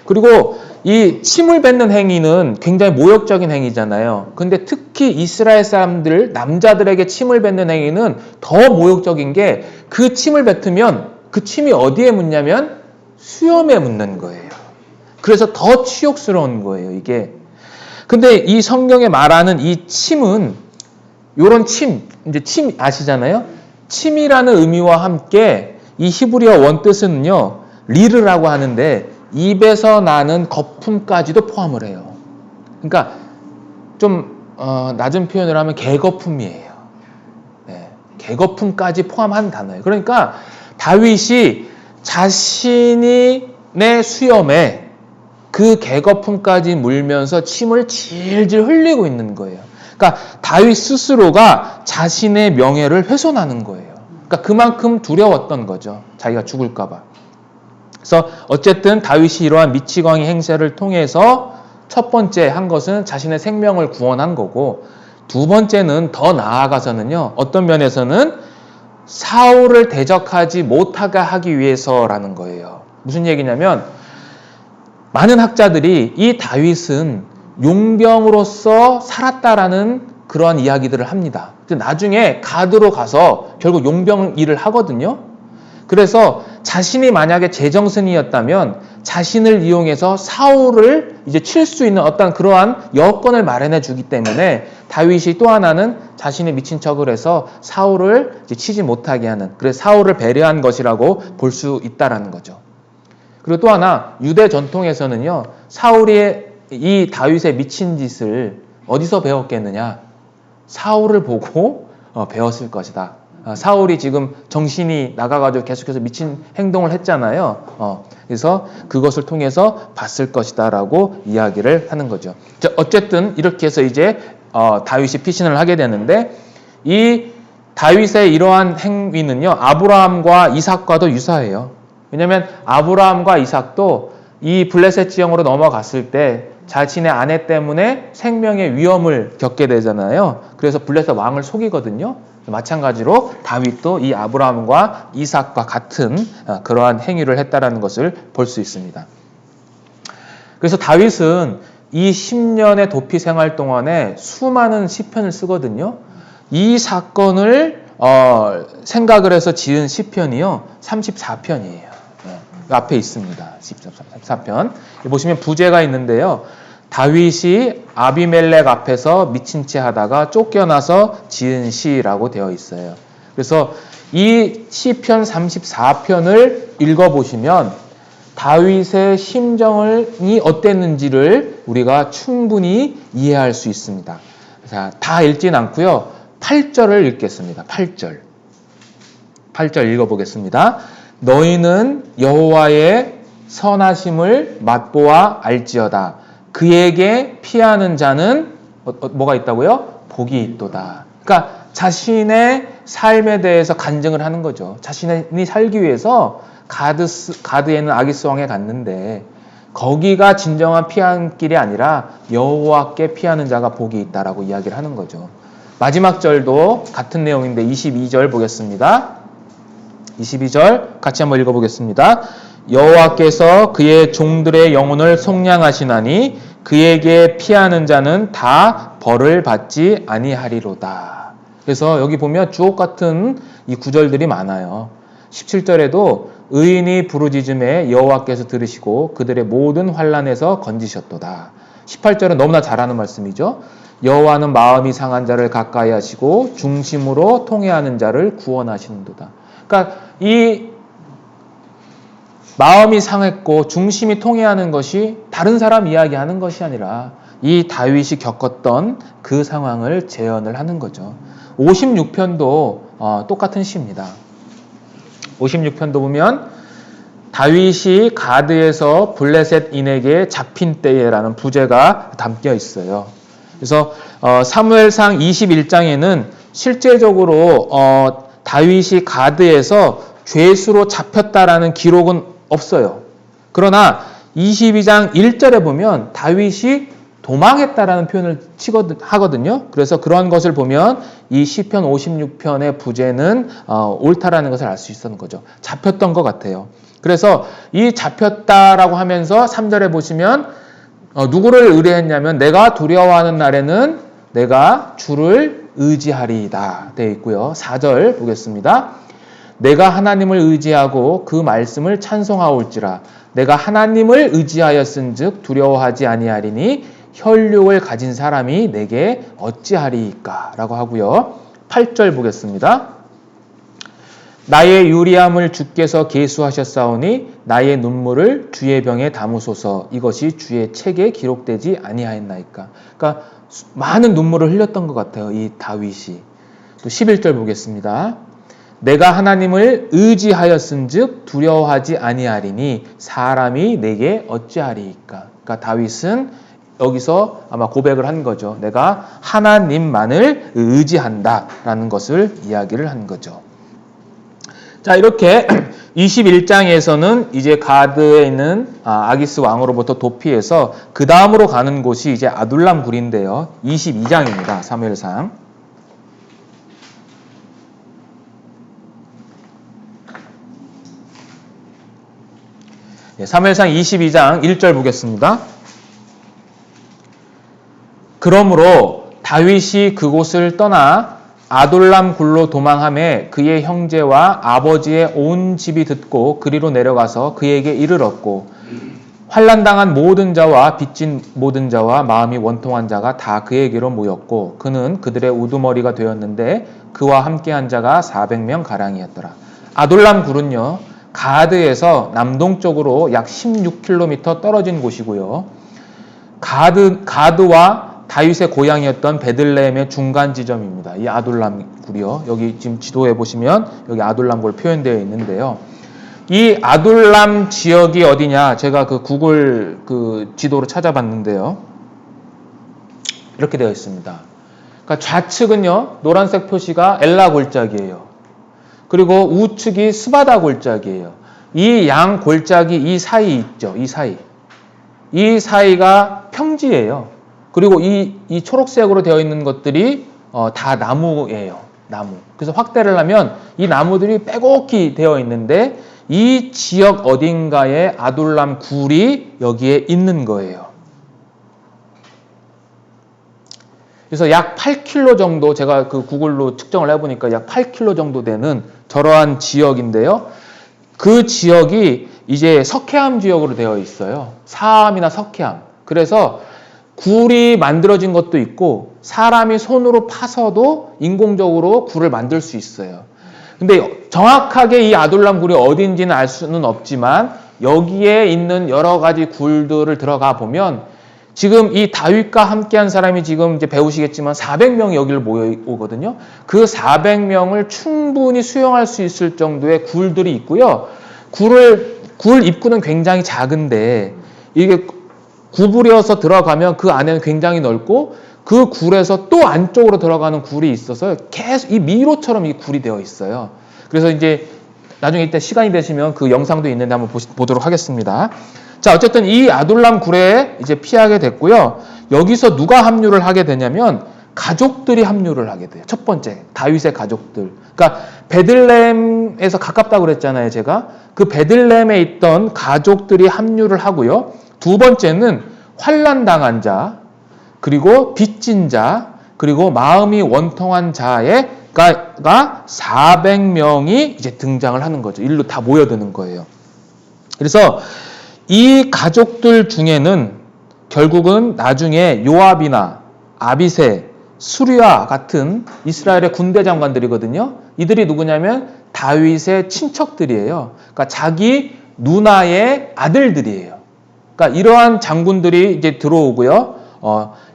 그리고 이 침을 뱉는 행위는 굉장히 모욕적인 행위잖아요. 근데 특히 이스라엘 사람들, 남자들에게 침을 뱉는 행위는 더 모욕적인 게 그 침을 뱉으면 그 침이 어디에 묻냐면 수염에 묻는 거예요. 그래서 더 치욕스러운 거예요, 이게. 근데 이 성경에 말하는 이 침은 요런 침, 이제 침 아시잖아요? 침이라는 의미와 함께 이 히브리어 원뜻은요, 리르라고 하는데 입에서 나는 거품까지도 포함을 해요. 그러니까 좀 낮은 표현을 하면 개거품이에요. 네, 개거품까지 포함한 단어예요. 그러니까 다윗이 자신이 내 수염에 그 개거품까지 물면서 침을 질질 흘리고 있는 거예요. 그러니까 다윗 스스로가 자신의 명예를 훼손하는 거예요. 그러니까 그만큼 두려웠던 거죠. 자기가 죽을까 봐. 그래서 어쨌든 다윗이 이러한 미치광이 행세를 통해서 첫 번째 한 것은 자신의 생명을 구원한 거고, 두 번째는 더 나아가서는요, 어떤 면에서는 사울을 대적하지 못하게 하기 위해서라는 거예요. 무슨 얘기냐면 많은 학자들이 이 다윗은 용병으로서 살았다라는 그러한 이야기들을 합니다. 나중에 가드로 가서 결국 용병 일을 하거든요. 그래서 자신이 만약에 제정신이었다면 자신을 이용해서 사울을 이제 칠 수 있는 어떤 그러한 여건을 마련해 주기 때문에 다윗이 또 하나는 자신이 미친 척을 해서 사울을 이제 치지 못하게 하는, 그래서 사울을 배려한 것이라고 볼 수 있다라는 거죠. 그리고 또 하나, 유대 전통에서는요, 사울이 이 다윗의 미친 짓을 어디서 배웠겠느냐? 사울을 보고 배웠을 것이다. 사울이 지금 정신이 나가가지고 계속해서 미친 행동을 했잖아요. 그래서 그것을 통해서 봤을 것이다 라고 이야기를 하는 거죠. 어쨌든 이렇게 해서 이제 다윗이 피신을 하게 되는데, 이 다윗의 이러한 행위는요, 아브라함과 이삭과도 유사해요. 왜냐하면 아브라함과 이삭도 이 블레셋 지형으로 넘어갔을 때 자신의 아내 때문에 생명의 위험을 겪게 되잖아요. 그래서 블레셋 왕을 속이거든요. 마찬가지로 다윗도 이 아브라함과 이삭과 같은 그러한 행위를 했다라는 것을 볼 수 있습니다. 그래서 다윗은 이 10년의 도피 생활 동안에 수많은 시편을 쓰거든요. 이 사건을 생각을 해서 지은 시편이요, 34편이에요. 앞에 있습니다. 34편. 보시면 부제가 있는데요. 다윗이 아비멜렉 앞에서 미친 채 하다가 쫓겨나서 지은 시라고 되어 있어요. 그래서 이 시편 34편을 읽어보시면 다윗의 심정이 어땠는지를 우리가 충분히 이해할 수 있습니다. 자, 다 읽진 않고요. 8절을 읽겠습니다. 8절 읽어보겠습니다. 너희는 여호와의 선하심을 맛보아 알지어다. 그에게 피하는 자는 뭐가 있다고요? 복이 있도다. 그러니까 자신의 삶에 대해서 간증을 하는 거죠. 자신이 살기 위해서 가드에 있는 아기스 왕에 갔는데 거기가 진정한 피한 길이 아니라 여호와께 피하는 자가 복이 있다라고 이야기를 하는 거죠. 마지막 절도 같은 내용인데 22절 보겠습니다. 22절 같이 한번 읽어보겠습니다. 여호와께서 그의 종들의 영혼을 속량하시나니 그에게 피하는 자는 다 벌을 받지 아니하리로다. 그래서 여기 보면 주옥 같은 이 구절들이 많아요. 17절에도 의인이 부르짖음에 여호와께서 들으시고 그들의 모든 환난에서 건지셨도다. 18절은 너무나 잘하는 말씀이죠. 여호와는 마음이 상한 자를 가까이 하시고 중심으로 통회하는 자를 구원하시는도다. 그러니까 이 마음이 상했고 중심이 통회하는 것이 다른 사람 이야기하는 것이 아니라 이 다윗이 겪었던 그 상황을 재현을 하는 거죠. 56편도 똑같은 시입니다. 56편도 보면 다윗이 가드에서 블레셋인에게 잡힌 때에라는 부제가 담겨 있어요. 그래서 사무엘상 21장에는 실제적으로 다윗이 가드에서 죄수로 잡혔다라는 기록은 없어요. 그러나 22장 1절에 보면 다윗이 도망했다라는 표현을 하거든요. 그래서 그런 것을 보면 이 시편 56편의 부제는 옳다라는 것을 알 수 있었던 거죠. 잡혔던 것 같아요. 그래서 이 잡혔다라고 하면서 3절에 보시면 누구를 의뢰했냐면 내가 두려워하는 날에는 내가 주를 의지하리이다 되어 있고요. 4절 보겠습니다. 내가 하나님을 의지하고 그 말씀을 찬송하올지라 내가 하나님을 의지하였은즉 두려워하지 아니하리니 혈육을 가진 사람이 내게 어찌하리이까 라고 하고요. 8절 보겠습니다. 나의 유리함을 주께서 계수하셨사오니 나의 눈물을 주의 병에 담으소서 이것이 주의 책에 기록되지 아니하였나이까. 그러니까 많은 눈물을 흘렸던 것 같아요. 이 다윗이. 또 11절 보겠습니다. 내가 하나님을 의지하였은즉 두려워하지 아니하리니 사람이 내게 어찌하리이까. 그러니까 다윗은 여기서 아마 고백을 한 거죠. 내가 하나님만을 의지한다라는 것을 이야기를 한 거죠. 자, 이렇게 21장에서는 이제 가드에 있는 아기스 왕으로부터 도피해서 그 다음으로 가는 곳이 이제 아둘람 굴인데요. 22장입니다. 사무엘상. 사무엘상 22장 1절 보겠습니다. 그러므로 다윗이 그곳을 떠나 아둘람 굴로 도망하매 그의 형제와 아버지의 온 집이 듣고 그리로 내려가서 그에게 이르렀고 환난당한 모든 자와 빚진 모든 자와 마음이 원통한 자가 다 그에게로 모였고 그는 그들의 우두머리가 되었는데 그와 함께한 자가 400명 가량이었더라. 아둘람 굴은요 가드에서 남동쪽으로 약 16km 떨어진 곳이고요. 가드와 다윗의 고향이었던 베들레헴의 중간 지점입니다. 이 아둘람 굴이요. 여기 지금 지도에 보시면 여기 아둘람 굴 표현되어 있는데요. 이 아둘람 지역이 어디냐? 제가 그 구글 지도로 찾아봤는데요. 이렇게 되어 있습니다. 그러니까 좌측은요. 노란색 표시가 엘라 골짜기예요. 그리고 우측이 스바다 골짜기예요. 이 양 골짜기 이 사이 있죠. 이 사이가 평지예요. 그리고 이 초록색으로 되어 있는 것들이 다 나무예요. 나무. 그래서 확대를 하면 이 나무들이 빼곡히 되어 있는데 이 지역 어딘가에 아둘람 굴이 여기에 있는 거예요. 그래서 약 8km 정도 제가 그 구글로 측정을 해보니까 약 8km 정도 되는 저러한 지역인데요. 그 지역이 이제 석회암 지역으로 되어 있어요. 사암이나 석회암. 그래서 굴이 만들어진 것도 있고 사람이 손으로 파서도 인공적으로 굴을 만들 수 있어요. 근데 정확하게 이 아둘람 굴이 어딘지는 알 수는 없지만 여기에 있는 여러 가지 굴들을 들어가 보면 지금 이 다윗과 함께한 사람이 지금 이제 배우시겠지만 400명이 여기를 모여오거든요. 그 400명을 충분히 수용할 수 있을 정도의 굴들이 있고요. 굴 입구는 굉장히 작은데 이게 구부려서 들어가면 그 안에는 굉장히 넓고 그 굴에서 또 안쪽으로 들어가는 굴이 있어서 계속 이 미로처럼 이 굴이 되어 있어요. 그래서 이제 나중에 이때 시간이 되시면 그 영상도 있는데 한번 보도록 하겠습니다. 자, 어쨌든 이 아둘람 굴에 이제 피하게 됐고요. 여기서 누가 합류를 하게 되냐면 가족들이 합류를 하게 돼요. 첫 번째, 다윗의 가족들. 그러니까 베들레헴에서 가깝다고 그랬잖아요, 제가. 그 베들레헴에 있던 가족들이 합류를 하고요. 두 번째는 환난 당한 자, 그리고 빚진 자, 그리고 마음이 원통한 자가 400명이 이제 등장을 하는 거죠. 일로 다 모여드는 거예요. 그래서 이 가족들 중에는 결국은 나중에 요압이나 아비새, 수리아 같은 이스라엘의 군대 장관들이거든요. 이들이 누구냐면 다윗의 친척들이에요. 그러니까 자기 누나의 아들들이에요. 그러니까 이러한 장군들이 이제 들어오고요.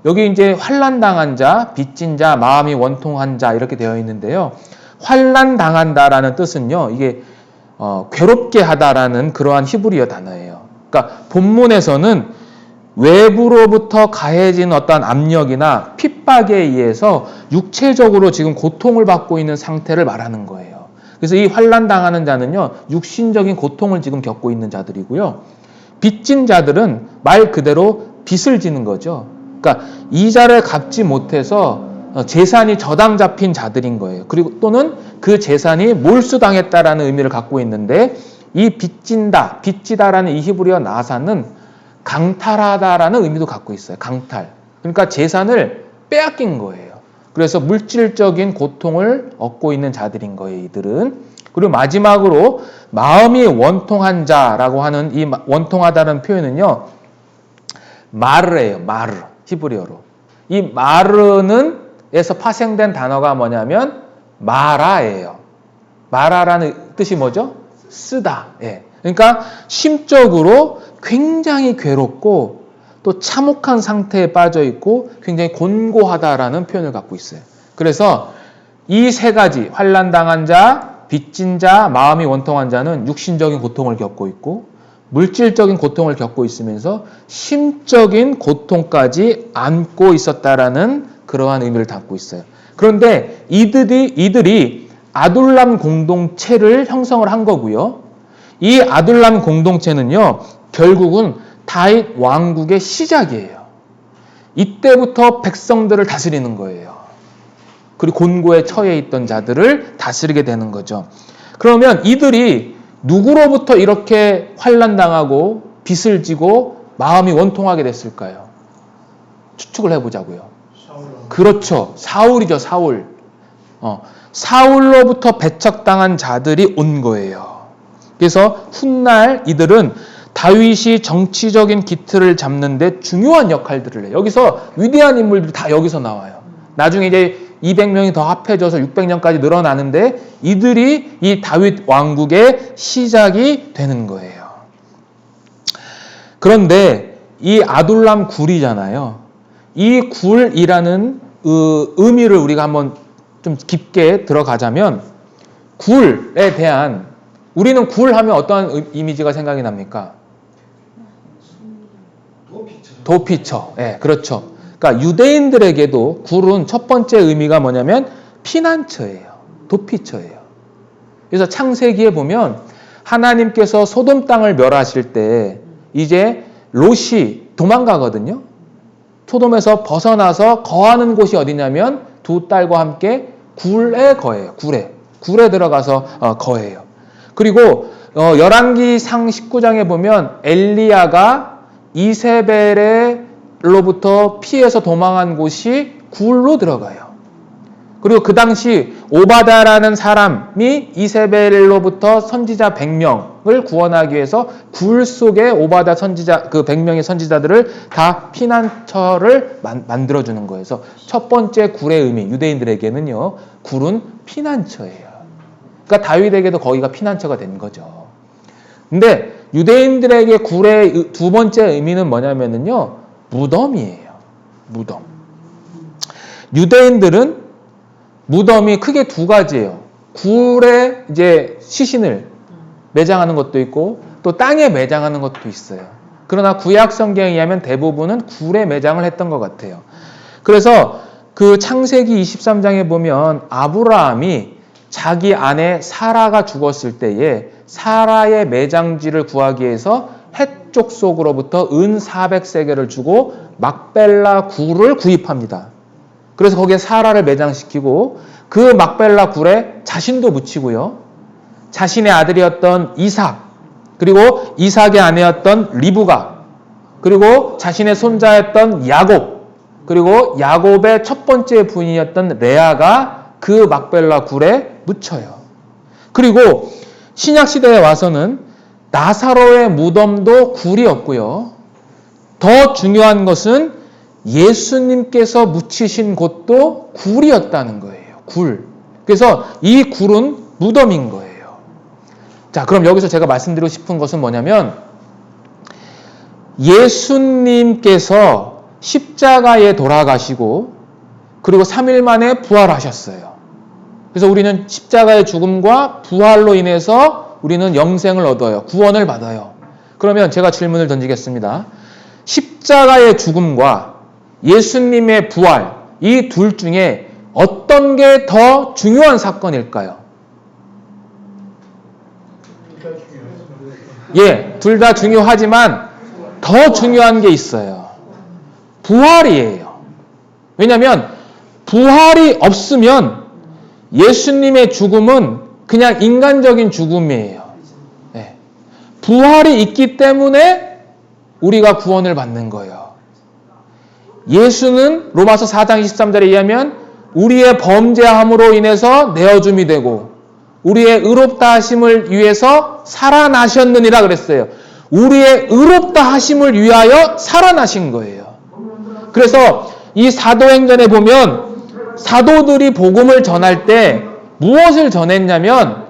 여기 이제 환난 당한 자, 빚진 자, 마음이 원통한 자 이렇게 되어 있는데요. 환난 당한다라는 뜻은요. 이게 괴롭게 하다라는 그러한 히브리어 단어예요. 그러니까 본문에서는 외부로부터 가해진 어떤 압력이나 핍박에 의해서 육체적으로 지금 고통을 받고 있는 상태를 말하는 거예요. 그래서 이 환난 당하는 자는요. 육신적인 고통을 지금 겪고 있는 자들이고요. 빚진 자들은 말 그대로 빚을 지는 거죠. 그러니까 이자를 갚지 못해서 재산이 저당 잡힌 자들인 거예요. 그리고 또는 그 재산이 몰수당했다라는 의미를 갖고 있는데 이 빚진다, 빚지다라는 이 히브리어 나사는 강탈하다라는 의미도 갖고 있어요. 강탈. 그러니까 재산을 빼앗긴 거예요. 그래서 물질적인 고통을 얻고 있는 자들인 거예요, 이들은. 그리고 마지막으로 마음이 원통한 자라고 하는 이 원통하다는 표현은요. 마르예요. 마르. 히브리어로. 이 마르는 에서 파생된 단어가 뭐냐면 마라예요. 마라라는 뜻이 뭐죠? 쓰다. 예. 그러니까 심적으로 굉장히 괴롭고 또 참혹한 상태에 빠져 있고 굉장히 곤고하다라는 표현을 갖고 있어요. 그래서 이 세 가지 환난 당한 자, 빚진 자, 마음이 원통한 자는 육신적인 고통을 겪고 있고 물질적인 고통을 겪고 있으면서 심적인 고통까지 안고 있었다라는 그러한 의미를 담고 있어요. 그런데 이들이 아둘람 공동체를 형성을 한 거고요. 이 아둘람 공동체는요. 결국은 다윗 왕국의 시작이에요. 이때부터 백성들을 다스리는 거예요. 그리고 곤고에 처해 있던 자들을 다스리게 되는 거죠. 그러면 이들이 누구로부터 이렇게 환난당하고 빚을 지고 마음이 원통하게 됐을까요? 추측을 해보자고요. 그렇죠. 사울이죠. 사울. 사울로부터 배척당한 자들이 온 거예요. 그래서 훗날 이들은 다윗이 정치적인 기틀을 잡는데 중요한 역할들을 해요. 여기서 위대한 인물들이 다 여기서 나와요. 나중에 이제 200명이 더 합해져서 600명까지 늘어나는데 이들이 이 다윗 왕국의 시작이 되는 거예요. 그런데 이 아둘람 굴이잖아요. 이 굴이라는 의미를 우리가 한번 좀 깊게 들어가자면 굴에 대한 우리는 굴 하면 어떠한 이미지가 생각이 납니까? 도피처. 예, 그렇죠. 그러니까 유대인들에게도 굴은 첫 번째 의미가 뭐냐면 피난처예요. 도피처예요. 그래서 창세기에 보면 하나님께서 소돔 땅을 멸하실 때 이제 롯이 도망가거든요. 소돔에서 벗어나서 거하는 곳이 어디냐면 두 딸과 함께 굴에 거해요. 굴에 들어가서 거해요. 그리고 열왕기상 19장에 보면 엘리야가 이세벨로부터 피해서 도망한 곳이 굴로 들어가요. 그리고 그 당시 오바다라는 사람이 이세벨로부터 선지자 100명을 구원하기 위해서 굴 속에 오바다 선지자 그 100명의 선지자들을 다 피난처를 만들어주는 거예요. 그래서 첫 번째 굴의 의미 유대인들에게는요. 굴은 피난처예요. 그러니까 다윗에게도 거기가 피난처가 된 거죠. 근데 유대인들에게 굴의 두 번째 의미는 뭐냐면요. 무덤이에요. 무덤. 유대인들은 무덤이 크게 두 가지예요. 굴에 이제 시신을 매장하는 것도 있고 또 땅에 매장하는 것도 있어요. 그러나 구약 성경에 의하면 대부분은 굴에 매장을 했던 것 같아요. 그래서 그 창세기 23장에 보면 아브라함이 자기 아내 사라가 죽었을 때에 사라의 매장지를 구하기 위해서 해쪽 속으로부터 은 400세겔을 주고 막벨라 굴을 구입합니다. 그래서 거기에 사라를 매장시키고 그 막벨라 굴에 자신도 묻히고요. 자신의 아들이었던 이삭, 그리고 이삭의 아내였던 리브가, 그리고 자신의 손자였던 야곱, 그리고 야곱의 첫 번째 부인이었던 레아가 그 막벨라 굴에 묻혀요. 그리고 신약시대에 와서는 나사로의 무덤도 굴이었고요. 더 중요한 것은 예수님께서 묻히신 곳도 굴이었다는 거예요. 굴. 그래서 이 굴은 무덤인 거예요. 자, 그럼 여기서 제가 말씀드리고 싶은 것은 뭐냐면 예수님께서 십자가에 돌아가시고 그리고 3일 만에 부활하셨어요. 그래서 우리는 십자가의 죽음과 부활로 인해서 우리는 영생을 얻어요. 구원을 받아요. 그러면 제가 질문을 던지겠습니다. 십자가의 죽음과 예수님의 부활, 이 둘 중에 어떤 게 더 중요한 사건일까요? 예, 둘 다 중요하지만 더 중요한 게 있어요. 부활이에요. 왜냐하면 부활이 없으면 예수님의 죽음은 그냥 인간적인 죽음이에요. 네. 부활이 있기 때문에 우리가 구원을 받는 거예요. 예수는 로마서 4장 23절에 의하면 우리의 범죄함으로 인해서 내어줌이 되고 우리의 의롭다 하심을 위해서 살아나셨느니라 그랬어요. 우리의 의롭다 하심을 위하여 살아나신 거예요. 그래서 이 사도행전에 보면 사도들이 복음을 전할 때 무엇을 전했냐면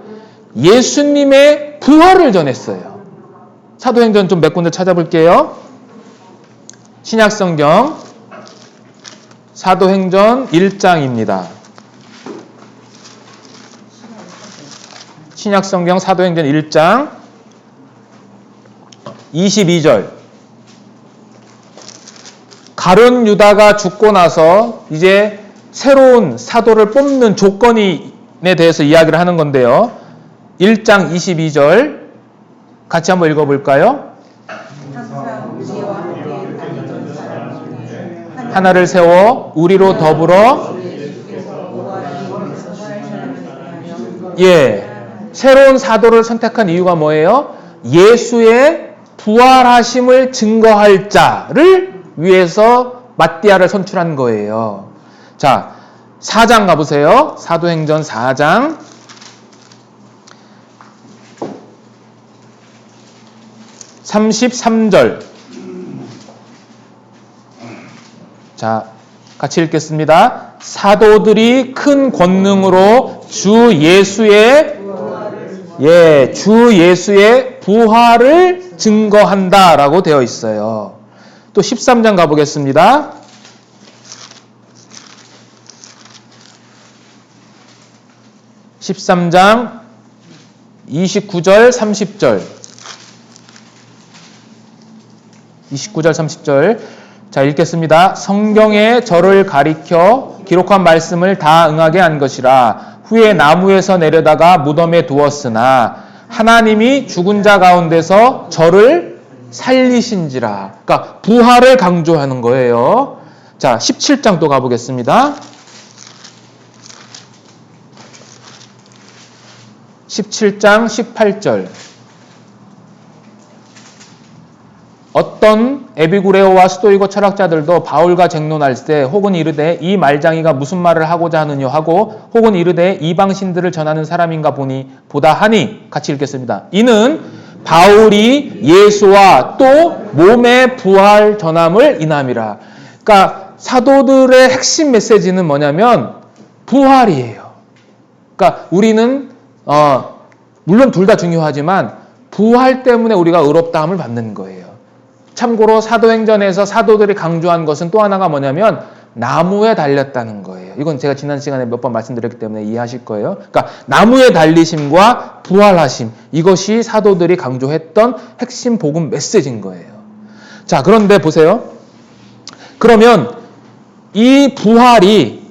예수님의 부활을 전했어요. 사도행전 좀 몇 군데 찾아볼게요. 신약성경 사도행전 1장입니다. 신약성경 사도행전 1장 22절. 가룟 유다가 죽고 나서 이제 새로운 사도를 뽑는 조건에 대해서 이야기를 하는 건데요. 1장 22절 같이 한번 읽어볼까요? 하나를 세워 우리로 더불어 새로운 사도를 선택한 이유가 뭐예요? 예수의 부활하심을 증거할 자를 위해서 마띠아를 선출한 거예요. 자, 4장 가보세요. 사도행전 4장 33절. 자, 같이 읽겠습니다. 사도들이 큰 권능으로 주 예수의 부활을 증거한다라고 되어 있어요. 또 13장 가보겠습니다. 13장 29절 30절 29절 30절 자 읽겠습니다. 성경에 저를 가리켜 기록한 말씀을 다 응하게 한 것이라. 후에 나무에서 내려다가 무덤에 두었으나 하나님이 죽은 자 가운데서 저를 살리신지라. 그러니까 부활을 강조하는 거예요. 자 17장 또 가보겠습니다. 17장 18절 어떤 에비구레오와 스토이고 철학자들도 바울과 쟁론할 때 혹은 이르되 이 말장이가 무슨 말을 하고자 하느냐 하고 혹은 이르되 이방신들을 전하는 사람인가 보다 하니 같이 읽겠습니다. 이는 바울이 예수와 또 몸의 부활 전함을 인함이라. 그러니까 사도들의 핵심 메시지는 뭐냐면 부활이에요. 그러니까 우리는 물론 둘 다 중요하지만 부활 때문에 우리가 의롭다함을 받는 거예요. 참고로 사도행전에서 사도들이 강조한 것은 또 하나가 뭐냐면 나무에 달렸다는 거예요. 이건 제가 지난 시간에 몇 번 말씀드렸기 때문에 이해하실 거예요. 그러니까 나무에 달리심과 부활하심, 이것이 사도들이 강조했던 핵심 복음 메시지인 거예요. 자, 그런데 보세요. 그러면 이 부활이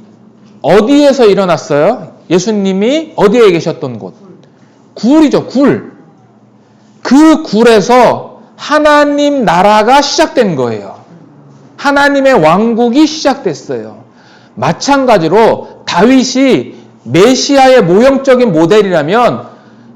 어디에서 일어났어요? 예수님이 어디에 계셨던 곳? 굴이죠, 굴. 그 굴에서 하나님 나라가 시작된 거예요. 하나님의 왕국이 시작됐어요. 마찬가지로 다윗이 메시아의 모형적인 모델이라면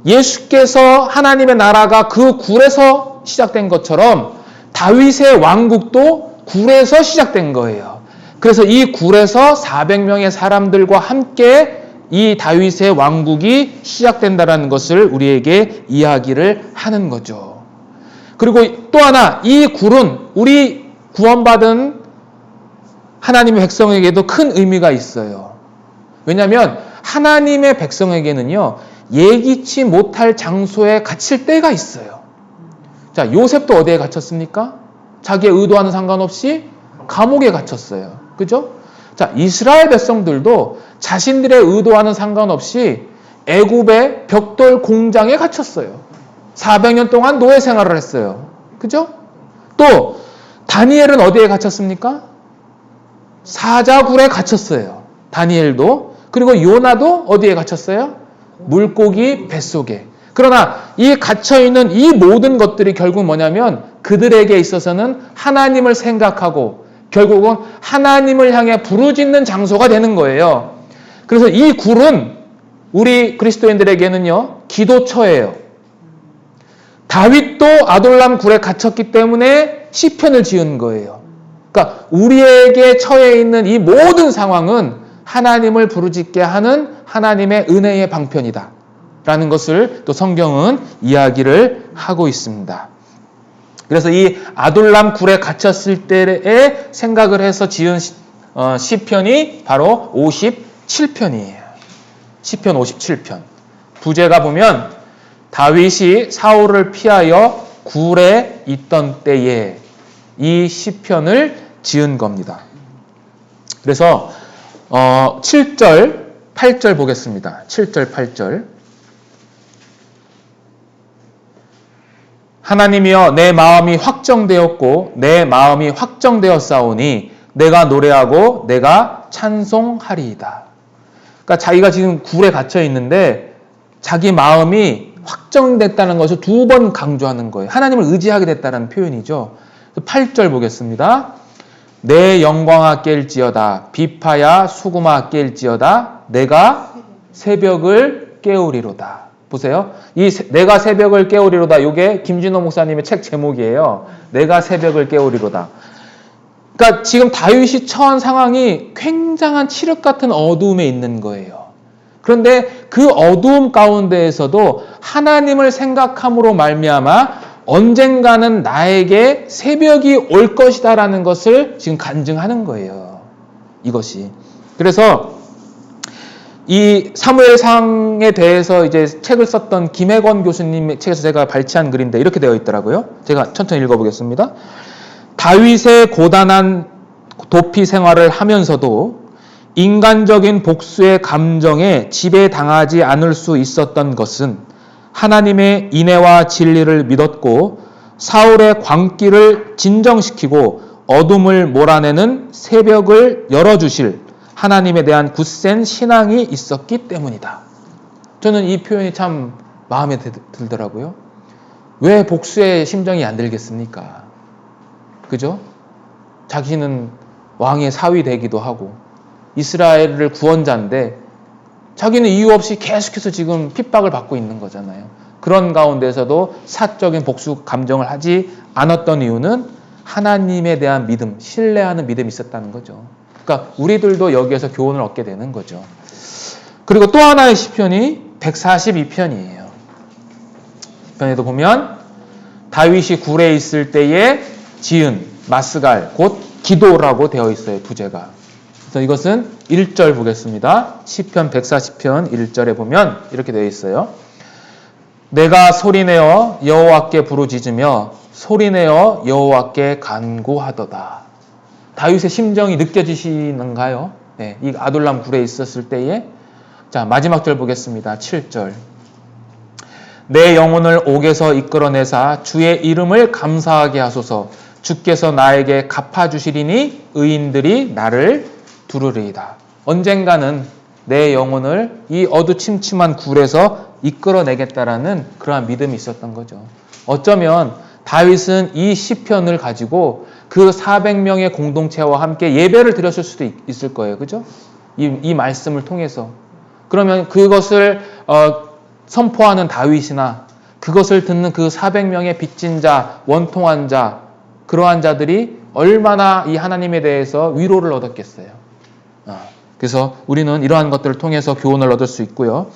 예수께서 하나님의 나라가 그 굴에서 시작된 것처럼 다윗의 왕국도 굴에서 시작된 거예요. 그래서 이 굴에서 400명의 사람들과 함께 이 다윗의 왕국이 시작된다는 것을 우리에게 이야기를 하는 거죠. 그리고 또 하나, 이 굴은 우리 구원받은 하나님의 백성에게도 큰 의미가 있어요. 왜냐하면 하나님의 백성에게는요, 예기치 못할 장소에 갇힐 때가 있어요. 자, 요셉도 어디에 갇혔습니까? 자기의 의도와는 상관없이 감옥에 갇혔어요. 그죠? 자, 이스라엘 백성들도 자신들의 의도와는 상관없이 애굽의 벽돌 공장에 갇혔어요. 400년 동안 노예 생활을 했어요. 그죠? 또 다니엘은 어디에 갇혔습니까? 사자굴에 갇혔어요. 다니엘도. 그리고 요나도 어디에 갇혔어요? 물고기 뱃속에. 그러나 이 갇혀있는 이 모든 것들이 결국 뭐냐면 그들에게 있어서는 하나님을 생각하고 결국은 하나님을 향해 부르짖는 장소가 되는 거예요. 그래서 이 굴은 우리 그리스도인들에게는요, 기도처예요. 다윗도 아돌람 굴에 갇혔기 때문에 시편을 지은 거예요. 그러니까 우리에게 처해 있는 이 모든 상황은 하나님을 부르짖게 하는 하나님의 은혜의 방편이다 라는 것을 또 성경은 이야기를 하고 있습니다. 그래서 이 아돌람 굴에 갇혔을 때에 생각을 해서 지은 시편이 바로 57편이에요. 시편 57편. 부제가 보면 다윗이 사울을 피하여 굴에 있던 때에 이 시편을 지은 겁니다. 그래서 7절, 8절 보겠습니다. 7절, 8절. 하나님이여 내 마음이 확정되었고 내 마음이 확정되었사오니 내가 노래하고 내가 찬송하리이다. 그러니까 자기가 지금 굴에 갇혀 있는데 자기 마음이 확정됐다는 것을 2번 강조하는 거예요. 하나님을 의지하게 됐다는 표현이죠. 8절 보겠습니다. 내 영광아 깰지어다 비파야 수구마 깰지어다 내가 새벽을 깨우리로다. 보세요. 이 내가 새벽을 깨우리로다. 이게 김진호 목사님의 책 제목이에요. 내가 새벽을 깨우리로다. 그러니까 지금 다윗이 처한 상황이 굉장한 칠흑 같은 어두움에 있는 거예요. 그런데 그 어두움 가운데에서도 하나님을 생각함으로 말미암아 언젠가는 나에게 새벽이 올 것이다라는 것을 지금 간증하는 거예요. 이것이. 그래서 이 사무엘상에 대해서 이제 책을 썼던 김혜권 교수님의 책에서 제가 발췌한 글인데 이렇게 되어 있더라고요. 제가 천천히 읽어보겠습니다. 다윗의 고단한 도피 생활을 하면서도 인간적인 복수의 감정에 지배당하지 않을 수 있었던 것은 하나님의 인애와 진리를 믿었고 사울의 광기를 진정시키고 어둠을 몰아내는 새벽을 열어주실 하나님에 대한 굳센 신앙이 있었기 때문이다. 저는 이 표현이 참 마음에 들더라고요. 왜 복수의 심정이 안 들겠습니까? 그죠? 자기는 왕의 사위 되기도 하고 이스라엘을 구원자인데 자기는 이유 없이 계속해서 지금 핍박을 받고 있는 거잖아요. 그런 가운데서도 사적인 복수 감정을 하지 않았던 이유는 하나님에 대한 믿음, 신뢰하는 믿음이 있었다는 거죠. 그러니까 우리들도 여기에서 교훈을 얻게 되는 거죠. 그리고 또 하나의 시편이 142편이에요. 편에도 보면 다윗이 굴에 있을 때에 지은 마스갈, 곧 기도라고 되어 있어요. 부제가. 그래서 이것은 1절 보겠습니다. 시편 140편 1절에 보면 이렇게 되어 있어요. 내가 소리내어 여호와께 부르짖으며 소리내어 여호와께 간구하도다. 다윗의 심정이 느껴지시는가요? 네, 이 아돌람 굴에 있었을 때에. 자, 마지막 절 보겠습니다. 7절. 내 영혼을 옥에서 이끌어내사 주의 이름을 감사하게 하소서. 주께서 나에게 갚아주시리니 의인들이 나를 두르리이다. 언젠가는 내 영혼을 이 어두침침한 굴에서 이끌어내겠다라는 그러한 믿음이 있었던 거죠. 어쩌면 다윗은 이 시편을 가지고 그 400명의 공동체와 함께 예배를 드렸을 수도 있을 거예요. 그죠? 이 말씀을 통해서. 그러면 그것을 선포하는 다윗이나 그것을 듣는 그 400명의 빚진 자, 원통한 자, 그러한 자들이 얼마나 이 하나님에 대해서 위로를 얻었겠어요. 그래서 우리는 이러한 것들을 통해서 교훈을 얻을 수 있고요.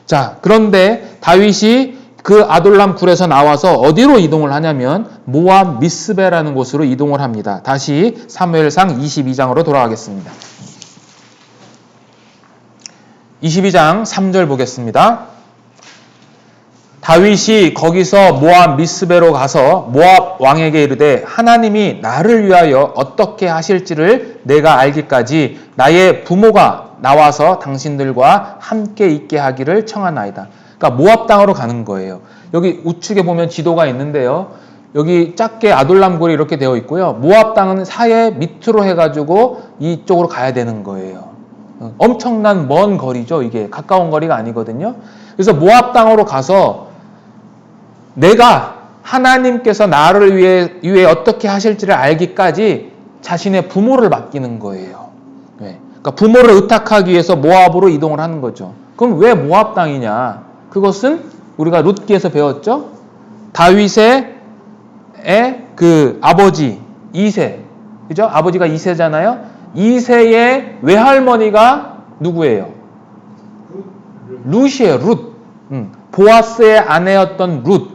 자, 그런데 다윗이 그 아돌람 굴에서 나와서 어디로 이동을 하냐면 모압 미스베라는 곳으로 이동을 합니다. 다시 사무엘상 22장으로 돌아가겠습니다. 22장 3절 보겠습니다. 다윗이 거기서 모압 미스베로 가서 모압 왕에게 이르되 하나님이 나를 위하여 어떻게 하실지를 내가 알기까지 나의 부모가 나와서 당신들과 함께 있게 하기를 청하나이다. 그러니까 모압 땅으로 가는 거예요. 여기 우측에 보면 지도가 있는데요. 여기 작게 아돌람 굴이 이렇게 되어 있고요. 모압 땅은 사해 밑으로 해가지고 이쪽으로 가야 되는 거예요. 엄청난 먼 거리죠. 이게 가까운 거리가 아니거든요. 그래서 모압 땅으로 가서 내가 하나님께서 나를 위해 어떻게 하실지를 알기까지 자신의 부모를 맡기는 거예요. 그러니까 부모를 의탁하기 위해서 모압으로 이동을 하는 거죠. 그럼 왜 모압 땅이냐? 그것은 우리가 룻기에서 배웠죠. 다윗의 그 아버지 이세, 그죠? 아버지가 이세잖아요. 이세의 외할머니가 누구예요? 룻이에요. 룻. 보아스의 아내였던 룻.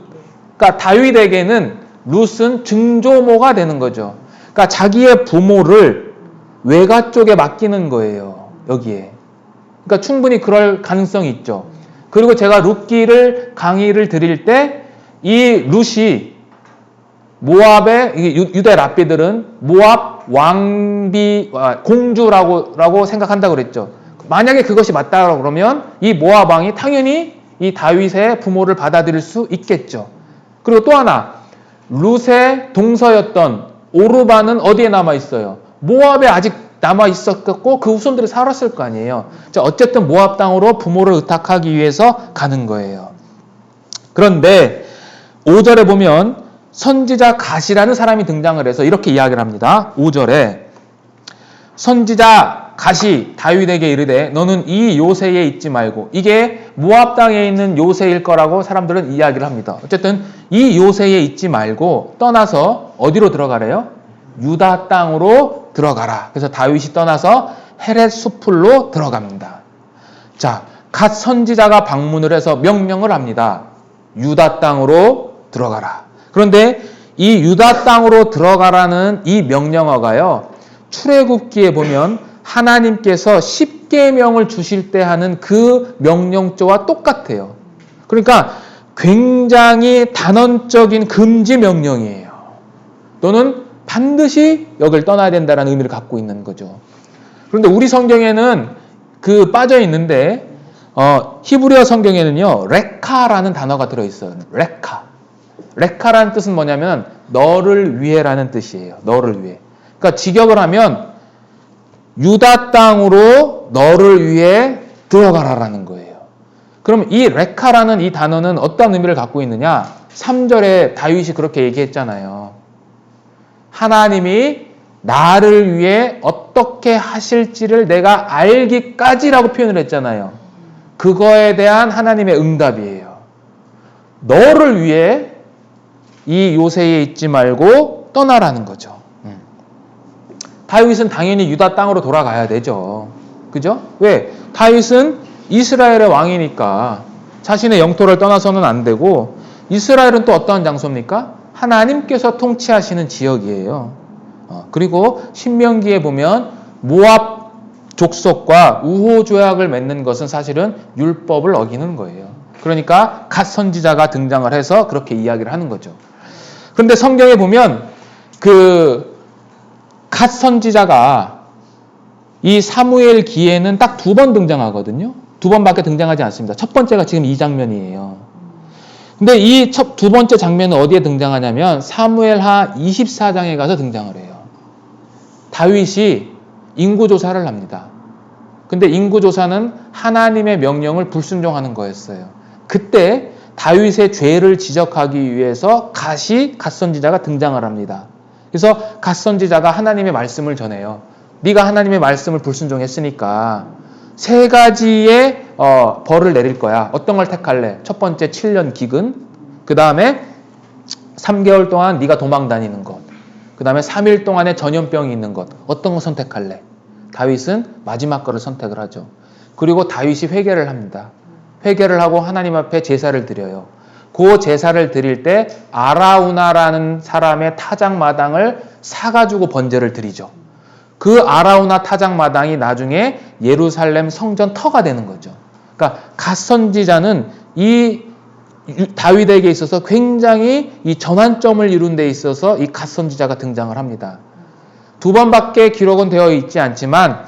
그러니까 다윗에게는 룻은 증조모가 되는 거죠. 그러니까 자기의 부모를 외가 쪽에 맡기는 거예요. 여기에. 그러니까 충분히 그럴 가능성이 있죠. 그리고 제가 룻기를 강의를 드릴 때 이 룻이 모압의 유대 랍비들은 모압 왕비 공주라고 생각한다고 그랬죠. 만약에 그것이 맞다고 그러면 이 모압 왕이 당연히 이 다윗의 부모를 받아들일 수 있겠죠. 그리고 또 하나, 룻의 동서였던 오르바는 어디에 남아 있어요? 모압에 아직 남아 있었고 그 후손들이 살았을 거 아니에요. 자, 어쨌든 모압 땅으로 부모를 의탁하기 위해서 가는 거예요. 그런데 5절에 보면 선지자 갓이라는 사람이 등장을 해서 이렇게 이야기를 합니다. 5절에 선지자 갓이 다윗에게 이르되 너는 이 요새에 있지 말고, 이게 모압 땅에 있는 요새일 거라고 사람들은 이야기를 합니다. 어쨌든 이 요새에 있지 말고 떠나서 어디로 들어가래요? 유다 땅으로 들어가라. 그래서 다윗이 떠나서 헤렛 수풀로 들어갑니다. 자, 갓 선지자가 방문을 해서 명령을 합니다. 유다 땅으로 들어가라. 그런데 이 유다 땅으로 들어가라는 이 명령어가요, 출애굽기에 보면 하나님께서 10계명을 주실 때 하는 그 명령조와 똑같아요. 그러니까 굉장히 단언적인 금지 명령이에요. 너는 반드시 여길 떠나야 된다는 의미를 갖고 있는 거죠. 그런데 우리 성경에는 그 빠져 있는데 히브리어 성경에는요 레카라는 단어가 들어있어요. 레카라는 뜻은 뭐냐면 너를 위해라는 뜻이에요. 너를 위해. 그러니까 직역을 하면 유다 땅으로 너를 위해 들어가라라는 거예요. 그럼 이 레카라는 이 단어는 어떤 의미를 갖고 있느냐? 3절에 다윗이 그렇게 얘기했잖아요. 하나님이 나를 위해 어떻게 하실지를 내가 알기까지라고 표현을 했잖아요. 그거에 대한 하나님의 응답이에요. 너를 위해 이 요새에 있지 말고 떠나라는 거죠. 다윗은 당연히 유다 땅으로 돌아가야 되죠. 그죠? 왜? 다윗은 이스라엘의 왕이니까 자신의 영토를 떠나서는 안 되고, 이스라엘은 또 어떠한 장소입니까? 하나님께서 통치하시는 지역이에요. 그리고 신명기에 보면 모압 족속과 우호 조약을 맺는 것은 사실은 율법을 어기는 거예요. 그러니까 갓 선지자가 등장을 해서 그렇게 이야기를 하는 거죠. 그런데 성경에 보면 그 갓 선지자가 이 사무엘 기에는 딱 2번 등장하거든요. 2번밖에 등장하지 않습니다. 첫 번째가 지금 이 장면이에요. 근데 이 두 번째 장면은 어디에 등장하냐면 사무엘하 24장에 가서 등장을 해요. 다윗이 인구조사를 합니다. 근데 인구조사는 하나님의 명령을 불순종하는 거였어요. 그때 다윗의 죄를 지적하기 위해서 갓 선지자가 등장을 합니다. 그래서 갓 선지자가 하나님의 말씀을 전해요. 네가 하나님의 말씀을 불순종했으니까 세 가지의 벌을 내릴 거야. 어떤 걸 택할래? 첫 번째 7년 기근, 그 다음에 3개월 동안 네가 도망 다니는 것, 그 다음에 3일 동안에 전염병이 있는 것. 어떤 거 선택할래? 다윗은 마지막 거를 선택을 하죠. 그리고 다윗이 회개를 합니다. 회개를 하고 하나님 앞에 제사를 드려요. 그 제사를 드릴 때 아라우나라는 사람의 타작마당을 사가지고 번제를 드리죠. 그 아라우나 타작마당이 나중에 예루살렘 성전 터가 되는 거죠. 그러니까 갓 선지자는 이 다윗에게 있어서 굉장히 이 전환점을 이룬 데 있어서 이 갓 선지자가 등장을 합니다. 두 번밖에 기록은 되어 있지 않지만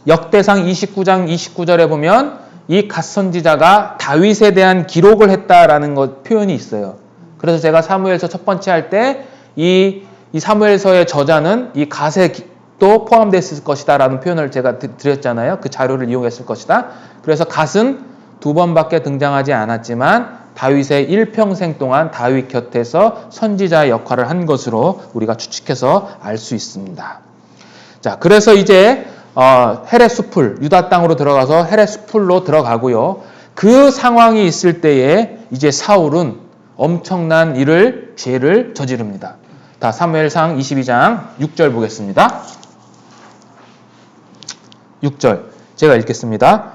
역대상 29장 29절에 보면 이 갓 선지자가 다윗에 대한 기록을 했다라는 표현이 있어요. 그래서 제가 사무엘서 첫 번째 할 때 이 사무엘서의 저자는 이 갓에 또 포함됐을 것이다 라는 표현을 제가 드렸잖아요. 그 자료를 이용했을 것이다. 그래서 갓은 두 번밖에 등장하지 않았지만 다윗의 일평생 동안 다윗 곁에서 선지자의 역할을 한 것으로 우리가 추측해서 알 수 있습니다. 자, 그래서 이제 헤레 숲을 유다 땅으로 들어가서 헤레 숲으로 들어가고요. 그 상황이 있을 때에 이제 사울은 엄청난 죄를 저지릅니다. 다 사무엘상 22장 6절 보겠습니다. 6절 제가 읽겠습니다.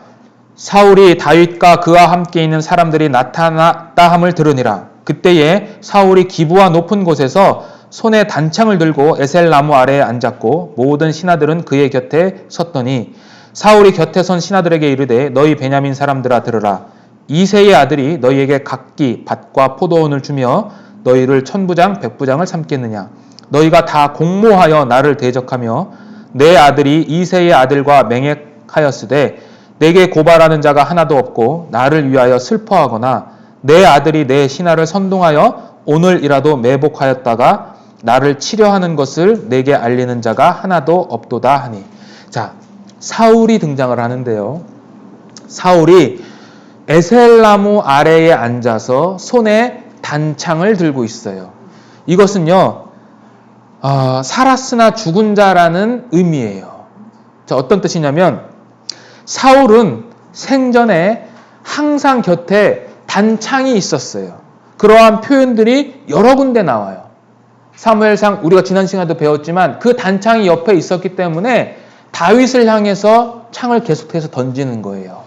사울이 다윗과 그와 함께 있는 사람들이 나타났다 함을 들으니라. 그때에 사울이 기브와 높은 곳에서 손에 단창을 들고 에셀나무 아래에 앉았고 모든 신하들은 그의 곁에 섰더니 사울이 곁에 선 신하들에게 이르되 너희 베냐민 사람들아 들으라. 이새의 아들이 너희에게 각기 밭과 포도원을 주며 너희를 천부장 백부장을 삼겠느냐. 너희가 다 공모하여 나를 대적하며 내 아들이 이새의 아들과 맹약하였으되 내게 고발하는 자가 하나도 없고 나를 위하여 슬퍼하거나 내 아들이 내 신하를 선동하여 오늘이라도 매복하였다가 나를 치려하는 것을 내게 알리는 자가 하나도 없도다 하니. 자, 사울이 등장을 하는데요. 사울이 에셀나무 아래에 앉아서 손에 단창을 들고 있어요. 이것은요, 살았으나 죽은 자라는 의미예요. 자, 어떤 뜻이냐면 사울은 생전에 항상 곁에 단창이 있었어요. 그러한 표현들이 여러 군데 나와요. 사무엘상 우리가 지난 시간에도 배웠지만 그 단창이 옆에 있었기 때문에 다윗을 향해서 창을 계속해서 던지는 거예요.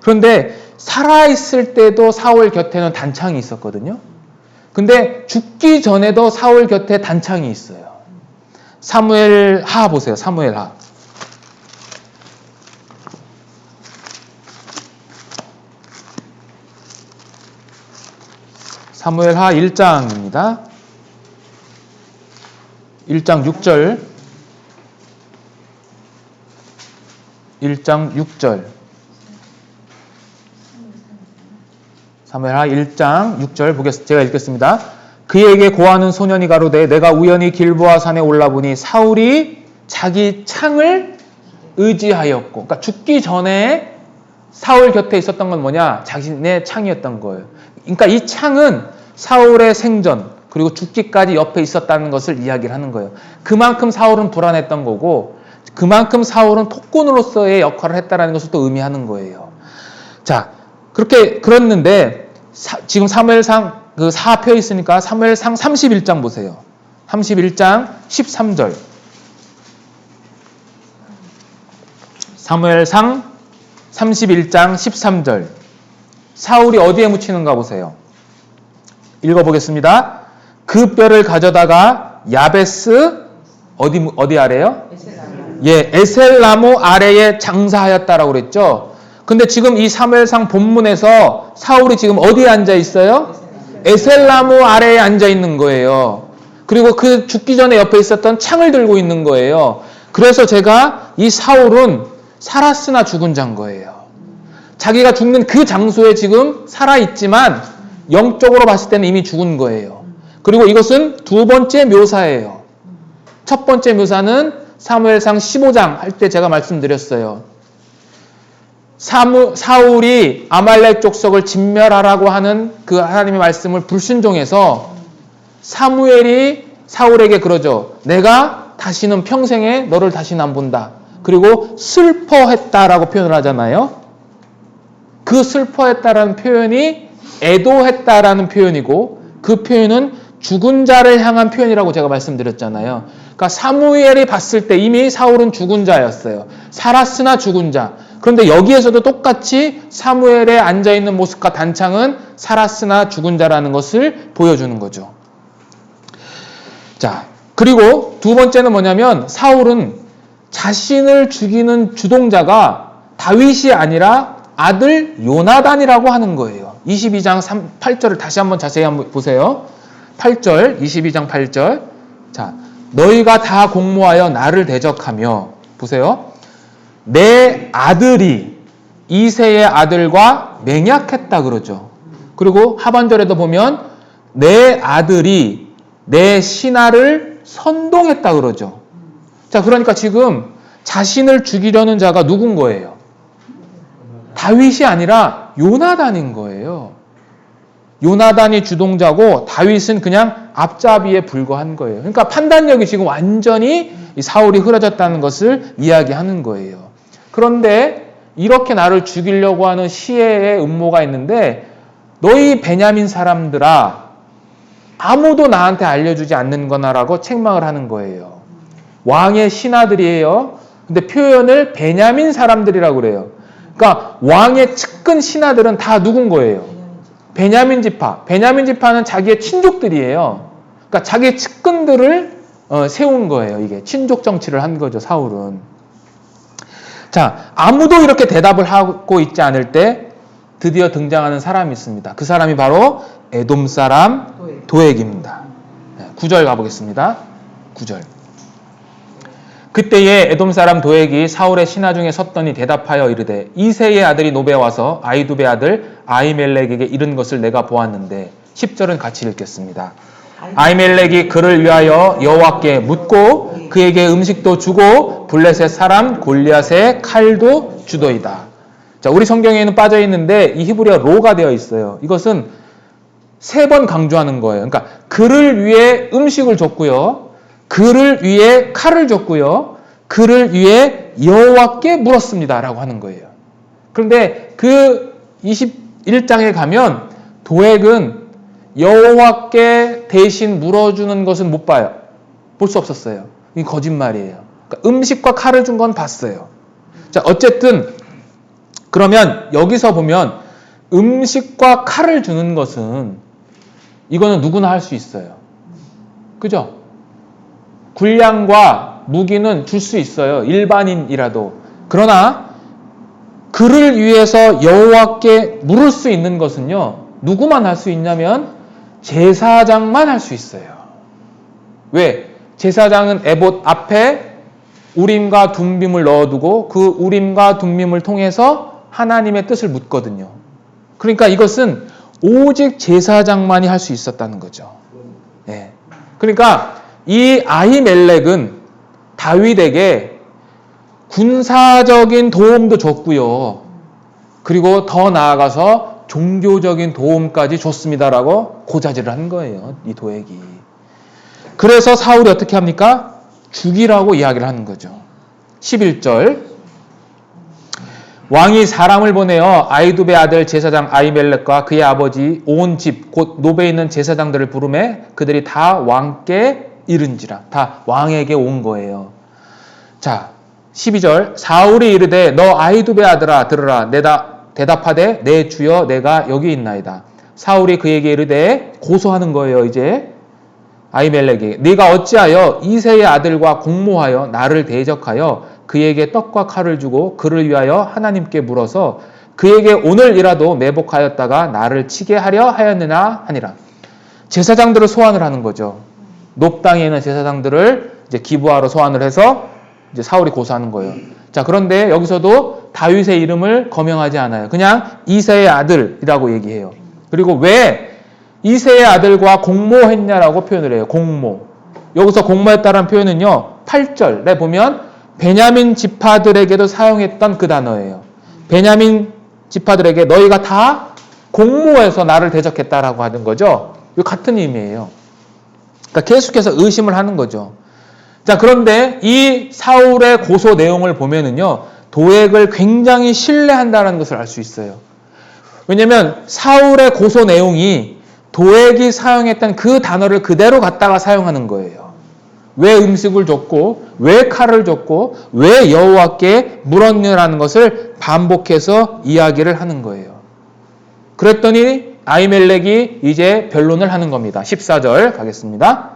그런데 살아있을 때도 사울 곁에는 단창이 있었거든요. 근데 죽기 전에도 사울 곁에 단창이 있어요. 사무엘하 보세요. 사무엘하. 사무엘하 1장입니다. 1장 6절. 1장 6절. 사무엘하 1장 6절 보겠습니다. 제가 읽겠습니다. 그에게 고하는 소년이 가로되 내가 우연히 길보아 산에 올라보니 사울이 자기 창을 의지하였고, 그러니까 죽기 전에 사울 곁에 있었던 건 뭐냐? 자신의 창이었던 거예요. 그러니까 이 창은 사울의 생전 그리고 죽기까지 옆에 있었다는 것을 이야기를 하는 거예요. 그만큼 사울은 불안했던 거고 그만큼 사울은 폭군으로서의 역할을 했다는 것을 또 의미하는 거예요. 자, 그랬는데 지금 사무엘상 그 사표 있으니까 사무엘상 31장 보세요. 31장 13절. 사무엘상 31장 13절. 사울이 어디에 묻히는가 보세요. 읽어보겠습니다. 그 뼈를 가져다가 야베스 어디 아래요? 예, 에셀나무 아래에 장사하였다라고 그랬죠. 근데 지금 이 사무엘상 본문에서 사울이 지금 어디에 앉아 있어요? 에셀나무 아래에 앉아 있는 거예요. 그리고 그 죽기 전에 옆에 있었던 창을 들고 있는 거예요. 그래서 제가 이 사울은 살았으나 죽은 자인 거예요. 자기가 죽는 그 장소에 지금 살아있지만 영적으로 봤을 때는 이미 죽은 거예요. 그리고 이것은 두 번째 묘사예요. 첫 번째 묘사는 사무엘상 15장 할 때 제가 말씀드렸어요. 사울이 아말렉 족속을 진멸하라고 하는 그 하나님의 말씀을 불순종해서 사무엘이 사울에게 그러죠. 내가 다시는 평생에 너를 다시는 안 본다. 그리고 슬퍼했다라고 표현을 하잖아요. 그 슬퍼했다라는 표현이 애도했다라는 표현이고 그 표현은 죽은 자를 향한 표현이라고 제가 말씀드렸잖아요. 그러니까 사무엘이 봤을 때 이미 사울은 죽은 자였어요. 살았으나 죽은 자. 그런데 여기에서도 똑같이 사무엘에 앉아있는 모습과 단창은 살았으나 죽은 자라는 것을 보여주는 거죠. 자, 그리고 두 번째는 뭐냐면 사울은 자신을 죽이는 주동자가 다윗이 아니라 아들 요나단이라고 하는 거예요. 22장 8절을 다시 한번 자세히 한번 보세요. 8절, 22장 8절. 자, 너희가 다 공모하여 나를 대적하며, 보세요. 내 아들이 이새의 아들과 맹약했다 그러죠. 그리고 하반절에도 보면 내 아들이 내 신하를 선동했다 그러죠. 자, 그러니까 지금 자신을 죽이려는 자가 누군 거예요? 다윗이 아니라 요나단인 거예요. 요나단이 주동자고 다윗은 그냥 앞잡이에 불과한 거예요. 그러니까 판단력이 지금 완전히 사울이 흐려졌다는 것을 이야기하는 거예요. 그런데 이렇게 나를 죽이려고 하는 시혜의 음모가 있는데 너희 베냐민 사람들아 아무도 나한테 알려주지 않는 거나라고 책망을 하는 거예요. 왕의 신하들이에요. 근데 표현을 베냐민 사람들이라고 그래요. 그러니까 왕의 측근 신하들은 다 누군 거예요? 베냐민 지파. 베냐민 지파는 자기의 친족들이에요. 그러니까 자기 측근들을 세운 거예요. 이게 친족 정치를 한 거죠, 사울은. 자, 아무도 이렇게 대답을 하고 있지 않을 때 드디어 등장하는 사람이 있습니다. 그 사람이 바로 에돔 사람 도액입니다. 9절 가보겠습니다. 9절. 그때에 에돔 사람 도액이 사울의 신하 중에 섰더니 대답하여 이르되 이새의 아들이 노베 와서 아이두베 아들 아히멜렉에게 이른 것을 내가 보았는데 10절은 같이 읽겠습니다. 아히멜렉이 그를 위하여 여호와께 묻고 그에게 음식도 주고 블레셋 사람 골리앗의 칼도 주도이다. 자, 우리 성경에는 빠져 있는데 이 히브리어 로가 되어 있어요. 이것은 3번 강조하는 거예요. 그러니까 그를 위해 음식을 줬고요. 그를 위해 칼을 줬고요. 그를 위해 여호와께 물었습니다. 라고 하는 거예요. 그런데 그 21장에 가면 도액은 여호와께 대신 물어주는 것은 못 봐요. 볼 수 없었어요. 이게 거짓말이에요. 그러니까 음식과 칼을 준 건 봤어요. 자, 어쨌든 그러면 여기서 보면 음식과 칼을 주는 것은 이거는 누구나 할 수 있어요. 그죠? 군량과 무기는 줄 수 있어요. 일반인이라도. 그러나 그를 위해서 여호와께 물을 수 있는 것은요. 누구만 할 수 있냐면 제사장만 할 수 있어요. 왜? 제사장은 에봇 앞에 우림과 둠빔을 넣어두고 그 우림과 둠빔을 통해서 하나님의 뜻을 묻거든요. 그러니까 이것은 오직 제사장만이 할 수 있었다는 거죠. 예. 그러니까 이 아히멜렉은 다윗에게 군사적인 도움도 줬고요. 그리고 더 나아가서 종교적인 도움까지 줬습니다라고 고자질을 한 거예요. 이 도액이. 그래서 사울이 어떻게 합니까? 죽이라고 이야기를 하는 거죠. 11절. 왕이 사람을 보내어 아이두베 아들 제사장 아히멜렉과 그의 아버지 온 집 곧 노베에 있는 제사장들을 부르매 그들이 다 왕께 이른지라. 다 왕에게 온 거예요. 자, 12절. 사울이 이르되 너 아히두베 아들아 들으라. 대답하되 내 주여 내가 여기 있나이다. 사울이 그에게 이르되 고소하는 거예요. 이제 아히멜렉에게 네가 어찌하여 이새의 아들과 공모하여 나를 대적하여 그에게 떡과 칼을 주고 그를 위하여 하나님께 물어서 그에게 오늘이라도 매복하였다가 나를 치게 하려 하였느냐 하니라. 제사장들을 소환을 하는 거죠. 높당에 있는 제사장들을 이제 기부하러 소환을 해서 이제 사울이 고소하는 거예요. 자, 그런데 여기서도 다윗의 이름을 거명하지 않아요. 그냥 이새의 아들이라고 얘기해요. 그리고 왜 이새의 아들과 공모했냐라고 표현을 해요. 공모. 여기서 공모했다라는 표현은요. 8절에 보면 베냐민 지파들에게도 사용했던 그 단어예요. 베냐민 지파들에게 너희가 다 공모해서 나를 대적했다라고 하는 거죠. 이거 같은 의미예요. 그러니까 계속해서 의심을 하는 거죠. 자, 그런데 이 사울의 고소 내용을 보면은요. 도액을 굉장히 신뢰한다는 것을 알 수 있어요. 왜냐면 사울의 고소 내용이 도액이 사용했던 그 단어를 그대로 갖다가 사용하는 거예요. 왜 음식을 줬고 왜 칼을 줬고 왜 여호와께 물었느라는 것을 반복해서 이야기를 하는 거예요. 그랬더니 아히멜렉이 이제 변론을 하는 겁니다. 14절 가겠습니다.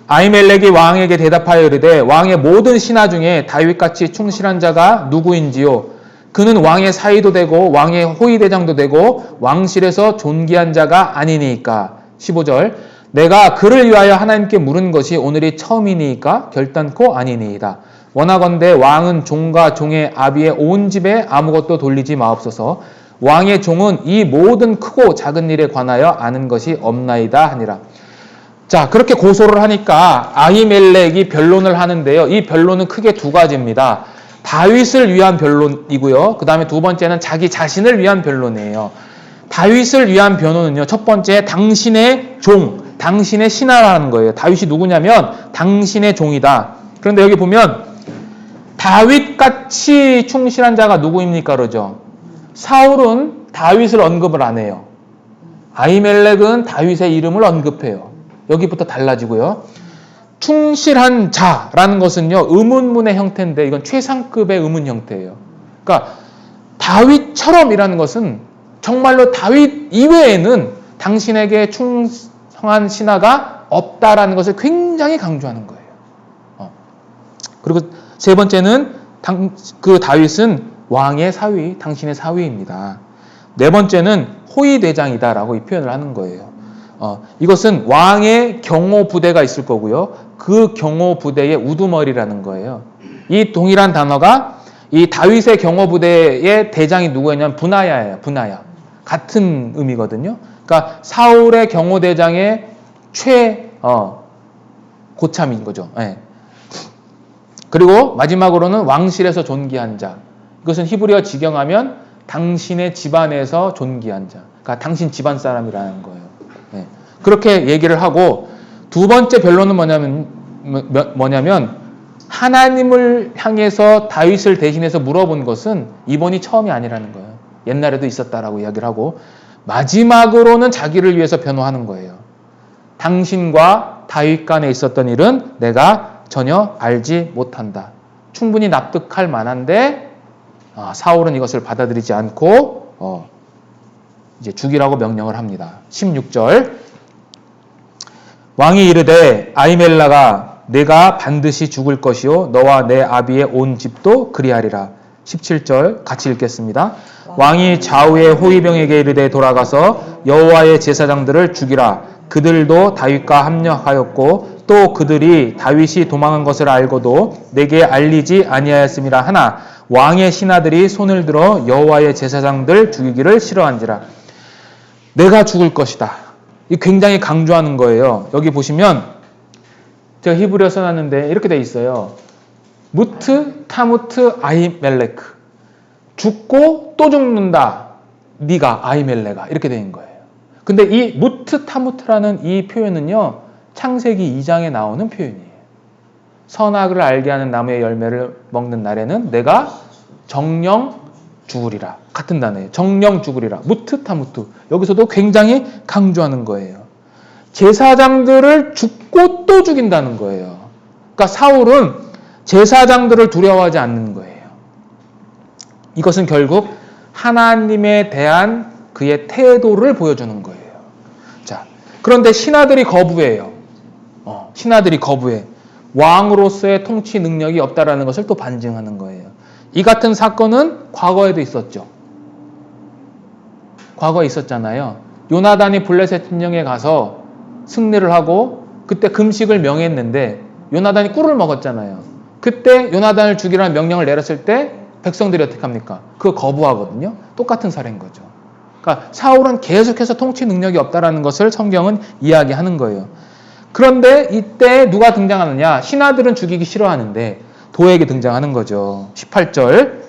아히멜렉이 왕에게 대답하여 이르되 왕의 모든 신하 중에 다윗같이 충실한 자가 누구인지요? 그는 왕의 사위도 되고 왕의 호위대장도 되고 왕실에서 존귀한 자가 아니니까. 15절 내가 그를 위하여 하나님께 물은 것이 오늘이 처음이니까 결단코 아니니이다. 원하건대 왕은 종과 종의 아비의 온 집에 아무것도 돌리지 마옵소서. 왕의 종은 이 모든 크고 작은 일에 관하여 아는 것이 없나이다 하니라. 자, 그렇게 고소를 하니까 아히멜렉이 변론을 하는데요. 이 변론은 크게 두 가지입니다. 다윗을 위한 변론이고요. 그 다음에 두 번째는 자기 자신을 위한 변론이에요. 다윗을 위한 변론은요. 첫 번째 당신의 종, 당신의 신하라는 거예요. 다윗이 누구냐면 당신의 종이다. 그런데 여기 보면 다윗같이 충실한 자가 누구입니까? 그러죠. 사울은 다윗을 언급을 안 해요. 아히멜렉은 다윗의 이름을 언급해요. 여기부터 달라지고요. 충실한 자라는 것은요. 의문문의 형태인데 이건 최상급의 의문 형태예요. 그러니까 다윗처럼이라는 것은 정말로 다윗 이외에는 당신에게 충성한 신하가 없다라는 것을 굉장히 강조하는 거예요. 그리고 세 번째는 그 다윗은 왕의 사위, 당신의 사위입니다. 네 번째는 호위대장이다라고 이 표현을 하는 거예요. 이것은 왕의 경호 부대가 있을 거고요. 그 경호 부대의 우두머리라는 거예요. 이 동일한 단어가 이 다윗의 경호 부대의 대장이 누구였냐면 분하야예요. 분하야. 같은 의미거든요. 그러니까 사울의 경호 대장의 고참인 거죠. 네. 그리고 마지막으로는 왕실에서 존귀한 자. 이것은 히브리어 직영하면 당신의 집안에서 존귀한 자. 그러니까 당신 집안 사람이라는 거예요. 네. 그렇게 얘기를 하고 두 번째 변론은 뭐냐면 하나님을 향해서 다윗을 대신해서 물어본 것은 이번이 처음이 아니라는 거예요. 옛날에도 있었다라고 이야기를 하고 마지막으로는 자기를 위해서 변호하는 거예요. 당신과 다윗 간에 있었던 일은 내가 전혀 알지 못한다. 충분히 납득할 만한데 사울은 이것을 받아들이지 않고 이제 죽이라고 명령을 합니다. 16절 왕이 이르되 아히멜렉아 내가 반드시 죽을 것이요 너와 내 아비의 온 집도 그리하리라. 17절 같이 읽겠습니다. 왕이 좌우의 호위병에게 이르되 돌아가서 여호와의 제사장들을 죽이라. 그들도 다윗과 합력하였고 또 그들이 다윗이 도망한 것을 알고도 내게 알리지 아니하였음이라 하나 왕의 신하들이 손을 들어 여호와의 제사장들 죽이기를 싫어한지라. 내가 죽을 것이다. 이 굉장히 강조하는 거예요. 여기 보시면 제가 히브리어 써놨는데 이렇게 돼 있어요. 무트 타무트 아히멜렉. 죽고 또 죽는다. 네가 아히멜렉아. 이렇게 돼 있는 거예요. 근데 이 무트 타무트라는 이 표현은요. 창세기 2장에 나오는 표현이에요. 선악을 알게 하는 나무의 열매를 먹는 날에는 내가 정령 죽으리라. 같은 단어예요. 정령 죽으리라. 무트 타무트. 여기서도 굉장히 강조하는 거예요. 제사장들을 죽고 또 죽인다는 거예요. 그러니까 사울은 제사장들을 두려워하지 않는 거예요. 이것은 결국 하나님에 대한 그의 태도를 보여주는 거예요. 자, 그런데 신하들이 거부해요. 신하들이 거부해. 왕으로서의 통치 능력이 없다라는 것을 또 반증하는 거예요. 이 같은 사건은 과거에도 있었죠. 과거에 있었잖아요. 요나단이 블레셋 진영에 가서 승리를 하고 그때 금식을 명했는데 요나단이 꿀을 먹었잖아요. 그때 요나단을 죽이라는 명령을 내렸을 때 백성들이 어떻게 합니까? 그거 거부하거든요. 똑같은 사례인 거죠. 그러니까 사울은 계속해서 통치 능력이 없다라는 것을 성경은 이야기하는 거예요. 그런데 이때 누가 등장하느냐? 신하들은 죽이기 싫어하는데 도에게 등장하는 거죠. 18절.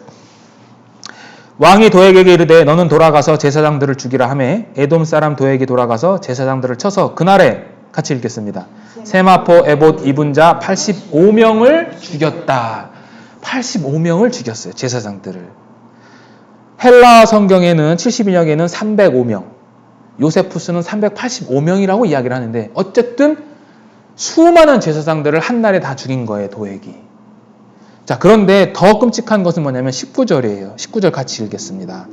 왕이 도에게 이르되 너는 돌아가서 제사장들을 죽이라 하매 에돔 사람 도에게 돌아가서 제사장들을 쳐서 그날에 같이 읽겠습니다. 세마포 에봇 입은 자 85명을 죽였다. 85명을 죽였어요. 제사장들을. 헬라 성경에는 72년에는 305명, 요세푸스는 385명이라고 이야기를 하는데 어쨌든 수많은 제사장들을 한날에 다 죽인 거예요. 도액이. 자, 그런데 더 끔찍한 것은 뭐냐면 19절이에요. 19절 같이 읽겠습니다.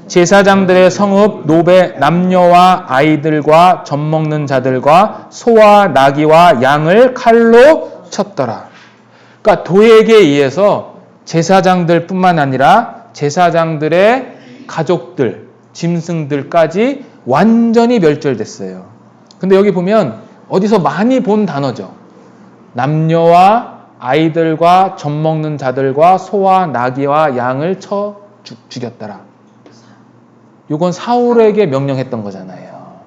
제사장들의 성읍 노베 남녀와 아이들과 젖 먹는 자들과 소와 나귀와 양을 칼로 쳤더라. 그러니까 도액에 의해서 제사장들뿐만 아니라 제사장들의 가족들, 짐승들까지 완전히 멸절됐어요. 근데 여기 보면 어디서 많이 본 단어죠. 남녀와 아이들과 젖 먹는 자들과 소와 나귀와 양을 쳐 죽였더라. 이건 사울에게 명령했던 거잖아요.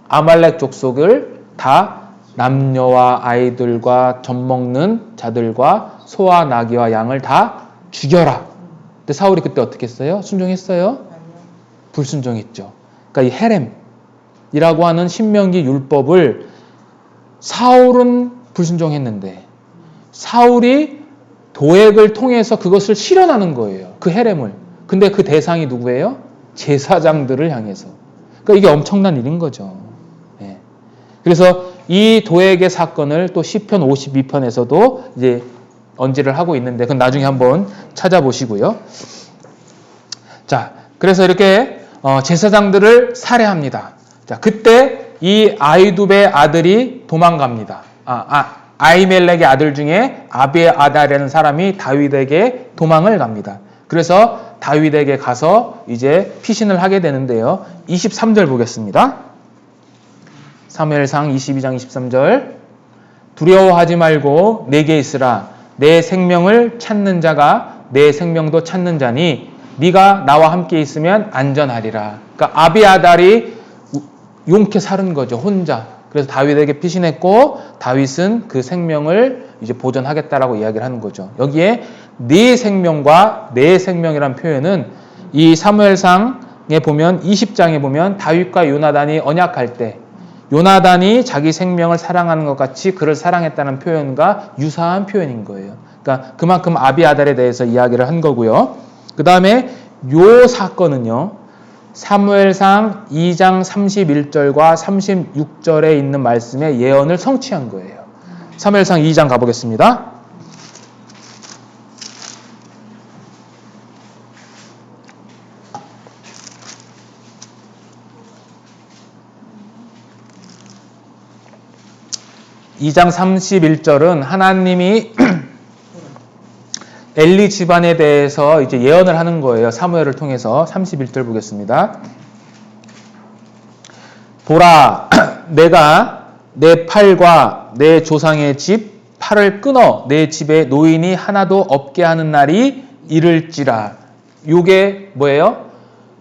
아말렉 족속을 다 남녀와 아이들과 젖 먹는 자들과 소와 나귀와 양을 다 죽여라. 근데 사울이 그때 어떻게 했어요? 순종했어요? 불순종했죠. 그러니까 이 헤렘이라고 하는 신명기 율법을 사울은 불순종했는데 사울이 도액을 통해서 그것을 실현하는 거예요. 그 헤렘을. 근데 그 대상이 누구예요? 제사장들을 향해서. 그러니까 이게 엄청난 일인 거죠. 네. 그래서 이 도액의 사건을 또 시편 52편에서도 이제 언지를 하고 있는데 그건 나중에 한번 찾아보시고요. 자, 그래서 이렇게 제사장들을 살해합니다. 자, 그때 이 아이두베의 아들이 도망갑니다. 아이멜렉의 아들 중에 아비아달이라는 사람이 다윗에게 도망을 갑니다. 그래서 다윗에게 가서 이제 피신을 하게 되는데요. 23절 보겠습니다. 사무엘상 22장 23절. 두려워하지 말고 내게 있으라. 내 생명을 찾는 자가 내 생명도 찾는 자니 네가 나와 함께 있으면 안전하리라. 그러니까 아비아달이 용케 살은 거죠. 혼자. 그래서 다윗에게 피신했고 다윗은 그 생명을 이제 보존하겠다라고 이야기를 하는 거죠. 여기에 네 생명과 내 생명이라는 표현은 이 사무엘상에 보면 20장에 보면 다윗과 요나단이 언약할 때 요나단이 자기 생명을 사랑하는 것 같이 그를 사랑했다는 표현과 유사한 표현인 거예요. 그러니까 그만큼 아비아달에 대해서 이야기를 한 거고요. 그 다음에 요 사건은요. 사무엘상 2장 31절과 36절에 있는 말씀의 예언을 성취한 거예요. 사무엘상 2장 가보겠습니다. (2장 31절은) 하나님이 엘리 집안에 대해서 이제 예언을 하는 거예요. 사무엘을 통해서. 31절 보겠습니다. 보라, 내가 내 팔과 내 조상의 집 팔을 끊어 내 집에 노인이 하나도 없게 하는 날이 이를지라. 요게 뭐예요?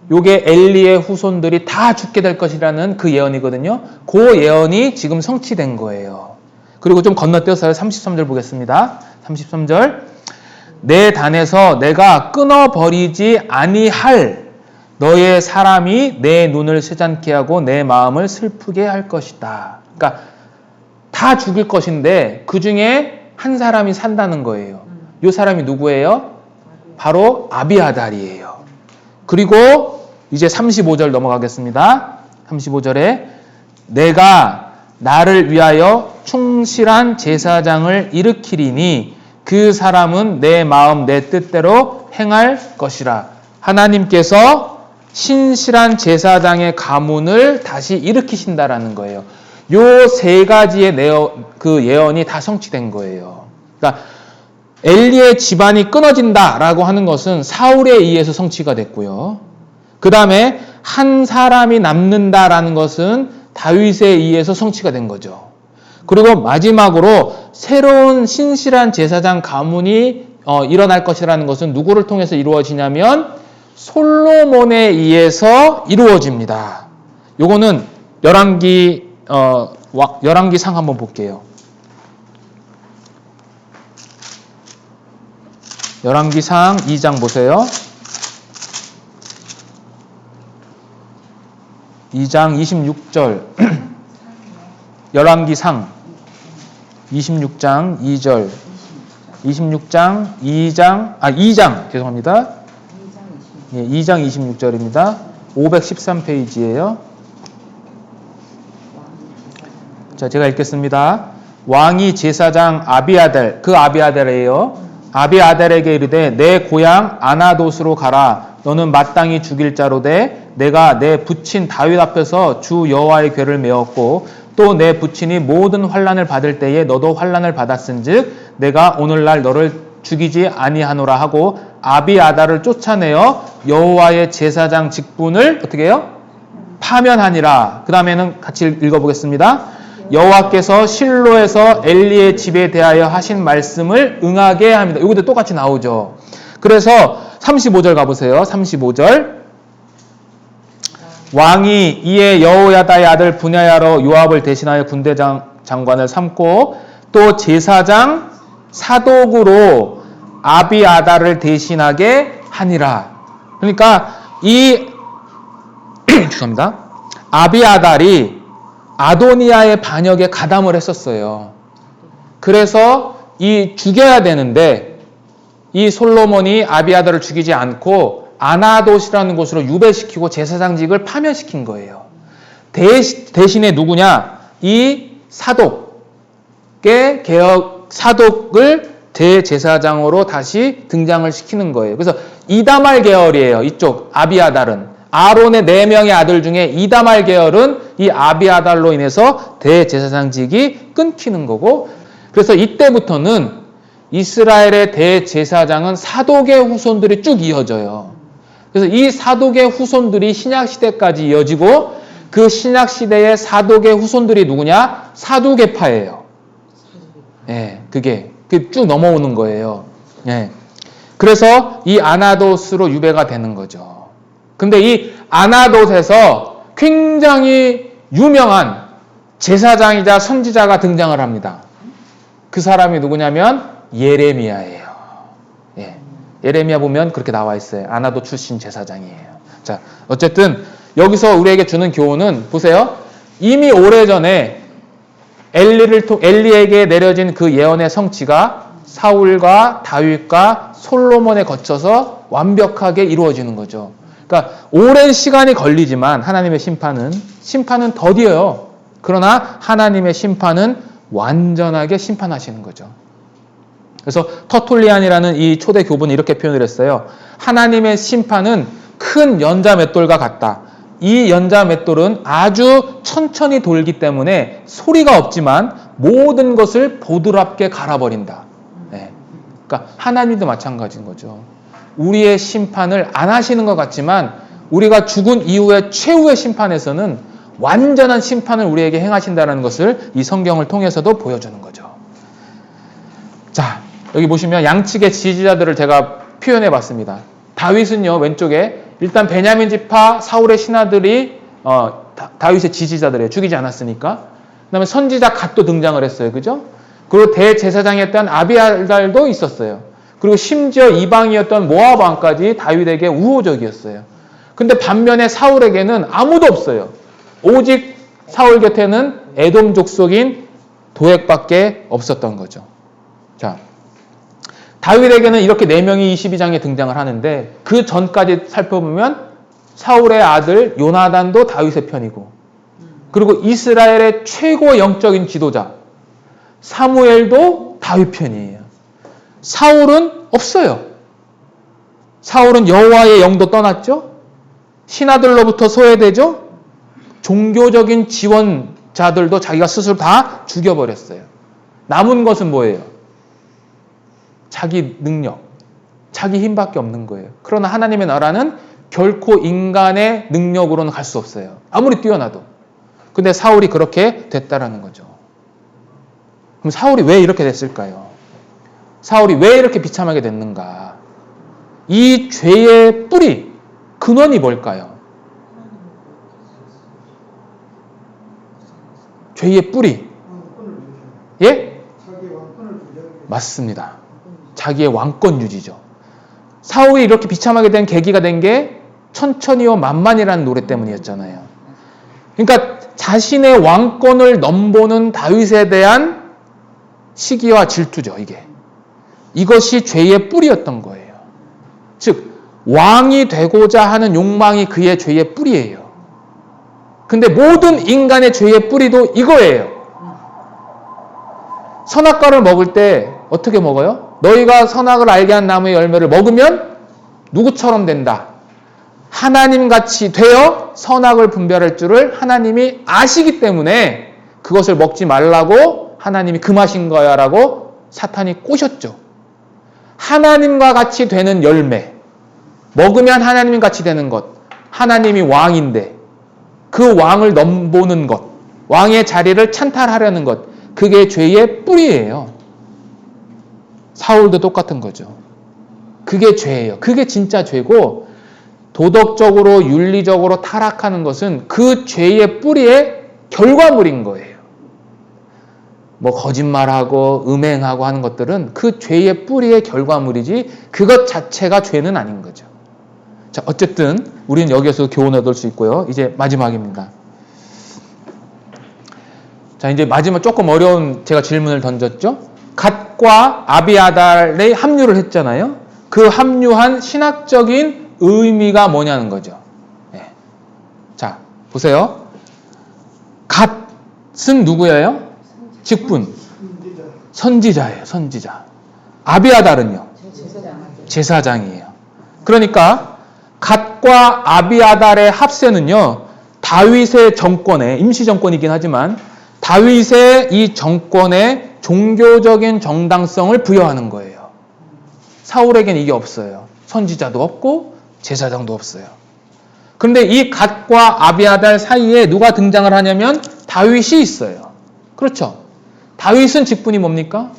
요게 엘리의 후손들이 다 죽게 될 것이라는 그 예언이거든요. 그 예언이 지금 성취된 거예요. 그리고 좀 건너뛰어서 33절 보겠습니다. 33절. 내 단에서 내가 끊어버리지 아니할 너의 사람이 내 눈을 세잔케 하고 내 마음을 슬프게 할 것이다. 그러니까 다 죽일 것인데 그 중에 한 사람이 산다는 거예요. 이 사람이 누구예요? 바로 아비아달이에요. 그리고 이제 35절 넘어가겠습니다. 35절에 내가 나를 위하여 충실한 제사장을 일으키리니 그 사람은 내 마음 내 뜻대로 행할 것이라. 하나님께서 신실한 제사장의 가문을 다시 일으키신다라는 거예요. 요 세 가지의 그 예언이 다 성취된 거예요. 그러니까 엘리의 집안이 끊어진다라고 하는 것은 사울에 의해서 성취가 됐고요. 그 다음에 한 사람이 남는다라는 것은 다윗에 의해서 성취가 된 거죠. 그리고 마지막으로 새로운 신실한 제사장 가문이 일어날 것이라는 것은 누구를 통해서 이루어지냐면 솔로몬에 의해서 이루어집니다. 요거는 열왕기상 한번 볼게요. 열왕기상 2장 보세요. 2장 26절. 열왕기상 26장 2절. 2장 죄송합니다. 2장 26절입니다. 513페이지예요. 자, 제가 읽겠습니다. 왕이 제사장 아비아델, 그 아비아델이에요. 아비아델에게 이르되 내 고향 아나돗으로 가라. 너는 마땅히 죽일 자로되 내가 내 부친 다윗 앞에서 주 여호와의 궤를 메었고 또 내 부친이 모든 환난을 받을 때에 너도 환난을 받았은즉 내가 오늘날 너를 죽이지 아니하노라 하고 아비아달을 쫓아내어 여호와의 제사장 직분을 어떻게 해요? 파면하니라. 그 다음에는 같이 읽어보겠습니다. 여호와께서 실로에서 엘리의 집에 대하여 하신 말씀을 응하게 합니다. 이것도 똑같이 나오죠. 그래서 35절 가보세요. 35절. 왕이 이에 여호야다의 아들 분야야로 요압을 대신하여 군대 장관을 삼고 또 제사장 사독으로 아비아달을 대신하게 하니라. 그러니까 죄송합니다. 아비아달이 아도니아의 반역에 가담을 했었어요. 그래서 죽여야 되는데 이 솔로몬이 아비아달을 죽이지 않고 아나돗이라는 곳으로 유배시키고 제사장직을 파면시킨 거예요. 대신에 누구냐? 이 사독을 대제사장으로 다시 등장을 시키는 거예요. 그래서 이다말 계열이에요. 이쪽 아비아달은. 아론의 4명의 아들 중에 이다말 계열은 이 아비아달로 인해서 대제사장직이 끊기는 거고, 그래서 이때부터는 이스라엘의 대제사장은 사독의 후손들이 쭉 이어져요. 그래서 이 사독의 후손들이 신약시대까지 이어지고 그 신약시대의 사독의 후손들이 누구냐? 사두개파예요. 예, 그게 쭉 넘어오는 거예요. 예. 그래서 이 아나돗으로 유배가 되는 거죠. 근데 이 아나돗에서 굉장히 유명한 제사장이자 선지자가 등장을 합니다. 그 사람이 누구냐면 예레미야예요. 예. 예레미야 보면 그렇게 나와 있어요. 아나돗 출신 제사장이에요. 자, 어쨌든 여기서 우리에게 주는 교훈은 보세요. 이미 오래전에 엘리에게 내려진 그 예언의 성취가 사울과 다윗과 솔로몬에 거쳐서 완벽하게 이루어지는 거죠. 그러니까 오랜 시간이 걸리지만 하나님의 심판은 더디어요. 그러나 하나님의 심판은 완전하게 심판하시는 거죠. 그래서 터툴리안이라는 이 초대 교본이 이렇게 표현을 했어요. 하나님의 심판은 큰 연자 맷돌과 같다. 이 연자 맷돌은 아주 천천히 돌기 때문에 소리가 없지만 모든 것을 보드랍게 갈아버린다. 네. 그러니까 하나님도 마찬가지인 거죠. 우리의 심판을 안 하시는 것 같지만 우리가 죽은 이후의 최후의 심판에서는 완전한 심판을 우리에게 행하신다는 것을 이 성경을 통해서도 보여주는 거죠. 자, 여기 보시면 양측의 지지자들을 제가 표현해 봤습니다. 다윗은요, 왼쪽에 일단 베냐민 지파 사울의 신하들이 다윗의 지지자들이에요. 죽이지 않았으니까. 그 다음에 선지자 갓도 등장을 했어요. 그죠? 그리고 대제사장이었던 아비아달도 있었어요. 그리고 심지어 이방이었던 모압 왕까지 다윗에게 우호적이었어요. 근데 반면에 사울에게는 아무도 없어요. 오직 사울 곁에는 에돔 족속인 도액밖에 없었던 거죠. 자, 다윗에게는 이렇게 4명이 22장에 등장을 하는데 그 전까지 살펴보면 사울의 아들 요나단도 다윗의 편이고, 그리고 이스라엘의 최고 영적인 지도자 사무엘도 다윗 편이에요. 사울은 없어요. 사울은 여호와의 영도 떠났죠. 신하들로부터 소외되죠. 종교적인 지원자들도 자기가 스스로 다 죽여버렸어요. 남은 것은 뭐예요? 자기 능력, 자기 힘밖에 없는 거예요. 그러나 하나님의 나라는 결코 인간의 능력으로는 갈 수 없어요. 아무리 뛰어나도. 근데 사울이 그렇게 됐다라는 거죠. 그럼 사울이 왜 이렇게 됐을까요? 사울이 왜 이렇게 비참하게 됐는가? 이 죄의 뿌리, 근원이 뭘까요? 죄의 뿌리. 예? 맞습니다. 자기의 왕권 유지죠. 사울이 이렇게 비참하게 된 계기가 된 게 천천히요 만만이라는 노래 때문이었잖아요. 그러니까 자신의 왕권을 넘보는 다윗에 대한 시기와 질투죠, 이게. 이것이 죄의 뿌리였던 거예요. 즉, 왕이 되고자 하는 욕망이 그의 죄의 뿌리예요. 근데 모든 인간의 죄의 뿌리도 이거예요. 선악과를 먹을 때 어떻게 먹어요? 너희가 선악을 알게 한 나무의 열매를 먹으면 누구처럼 된다? 하나님같이 되어 선악을 분별할 줄을 하나님이 아시기 때문에 그것을 먹지 말라고 하나님이 금하신 거야 라고 사탄이 꼬셨죠. 하나님과 같이 되는 열매, 먹으면 하나님 같이 되는 것, 하나님이 왕인데 그 왕을 넘보는 것, 왕의 자리를 찬탈하려는 것, 그게 죄의 뿌리예요. 사울도 똑같은 거죠. 그게 죄예요. 그게 진짜 죄고, 도덕적으로 윤리적으로 타락하는 것은 그 죄의 뿌리의 결과물인 거예요. 뭐 거짓말하고 음행하고 하는 것들은 그 죄의 뿌리의 결과물이지 그것 자체가 죄는 아닌 거죠. 자, 어쨌든 우리는 여기에서 교훈을 얻을 수 있고요. 이제 마지막입니다. 자, 이제 마지막 조금 어려운 제가 질문을 던졌죠. 갓과 아비아달의 합류를 했잖아요. 그 합류한 신학적인 의미가 뭐냐는 거죠. 네. 자, 보세요. 갓은 누구예요? 직분. 선지자예요. 선지자. 아비아달은요? 제사장이에요. 그러니까 갓과 아비아달의 합세는요, 다윗의 정권에, 임시정권이긴 하지만 다윗의 이 정권에 종교적인 정당성을 부여하는 거예요. 사울에겐 이게 없어요. 선지자도 없고 제사장도 없어요. 그런데 이 갓과 아비아달 사이에 누가 등장을 하냐면 다윗이 있어요. 그렇죠? 다윗은 직분이 뭡니까?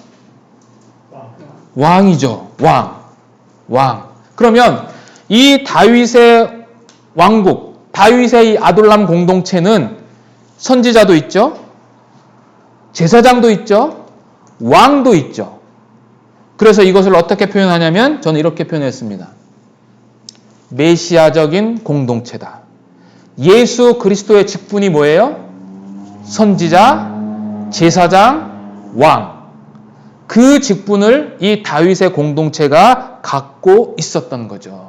왕이죠. 왕. 그러면 이 다윗의 왕국, 다윗의 이 아둘람 공동체는 선지자도 있죠. 제사장도 있죠. 왕도 있죠. 그래서 이것을 어떻게 표현하냐면 저는 이렇게 표현했습니다. 메시아적인 공동체다. 예수 그리스도의 직분이 뭐예요? 선지자, 제사장, 왕. 그 직분을 이 다윗의 공동체가 갖고 있었던 거죠.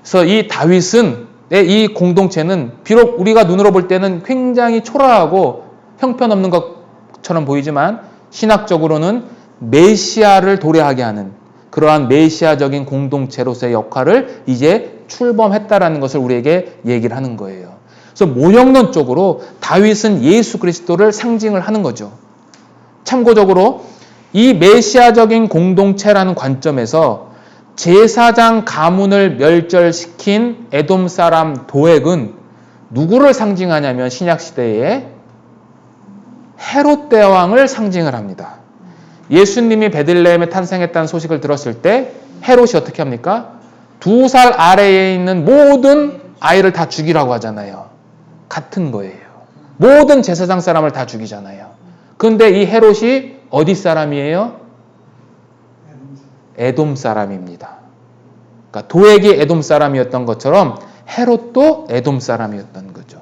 그래서 이 다윗은, 이 공동체는 비록 우리가 눈으로 볼 때는 굉장히 초라하고 형편없는 것처럼 보이지만 신학적으로는 메시아를 도래하게 하는 그러한 메시아적인 공동체로서의 역할을 이제 출범했다라는 것을 우리에게 얘기를 하는 거예요. 그래서 모형론적으로 다윗은 예수 그리스도를 상징을 하는 거죠. 참고적으로 이 메시아적인 공동체라는 관점에서 제사장 가문을 멸절시킨 에돔 사람 도액은 누구를 상징하냐면 신약시대에 헤롯 대왕을 상징을 합니다. 예수님이 베들레헴에 탄생했다는 소식을 들었을 때 헤롯이 어떻게 합니까? 2살 아래에 있는 모든 아이를 다 죽이라고 하잖아요. 같은 거예요. 모든 제사장 사람을 다 죽이잖아요. 그런데 이 헤롯이 어디 사람이에요? 에돔 사람입니다. 그러니까 도액이 에돔 사람이었던 것처럼 헤롯도 에돔 사람이었던 거죠.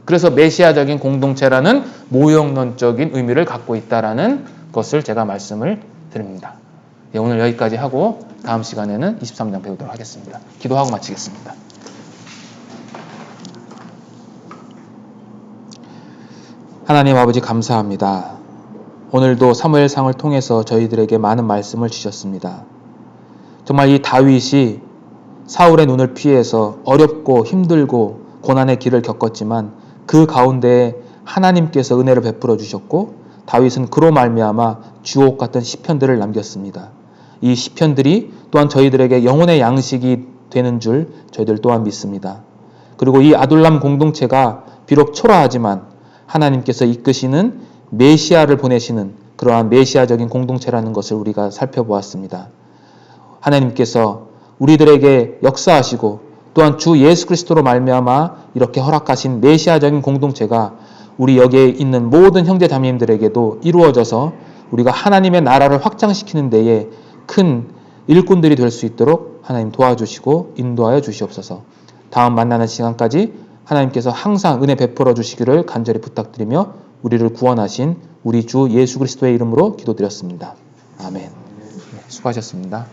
그래서 메시아적인 공동체라는 모형론적인 의미를 갖고 있다라는 것을 제가 말씀을 드립니다. 예, 오늘 여기까지 하고 다음 시간에는 23장 배우도록 하겠습니다. 기도하고 마치겠습니다. 하나님 아버지 감사합니다. 오늘도 사무엘상을 통해서 저희들에게 많은 말씀을 주셨습니다. 정말 이 다윗이 사울의 눈을 피해서 어렵고 힘들고 고난의 길을 겪었지만 그 가운데에 하나님께서 은혜를 베풀어 주셨고 다윗은 그로 말미암아 주옥 같은 시편들을 남겼습니다. 이 시편들이 또한 저희들에게 영혼의 양식이 되는 줄 저희들 또한 믿습니다. 그리고 이 아둘람 공동체가 비록 초라하지만 하나님께서 이끄시는 메시아를 보내시는 그러한 메시아적인 공동체라는 것을 우리가 살펴보았습니다. 하나님께서 우리들에게 역사하시고 또한 주 예수 그리스도로 말미암아 이렇게 허락하신 메시아적인 공동체가 우리 여기에 있는 모든 형제 자매님들에게도 이루어져서 우리가 하나님의 나라를 확장시키는 데에 큰 일꾼들이 될 수 있도록 하나님 도와주시고 인도하여 주시옵소서. 다음 만나는 시간까지 하나님께서 항상 은혜 베풀어 주시기를 간절히 부탁드리며 우리를 구원하신 우리 주 예수 그리스도의 이름으로 기도드렸습니다. 아멘. 수고하셨습니다.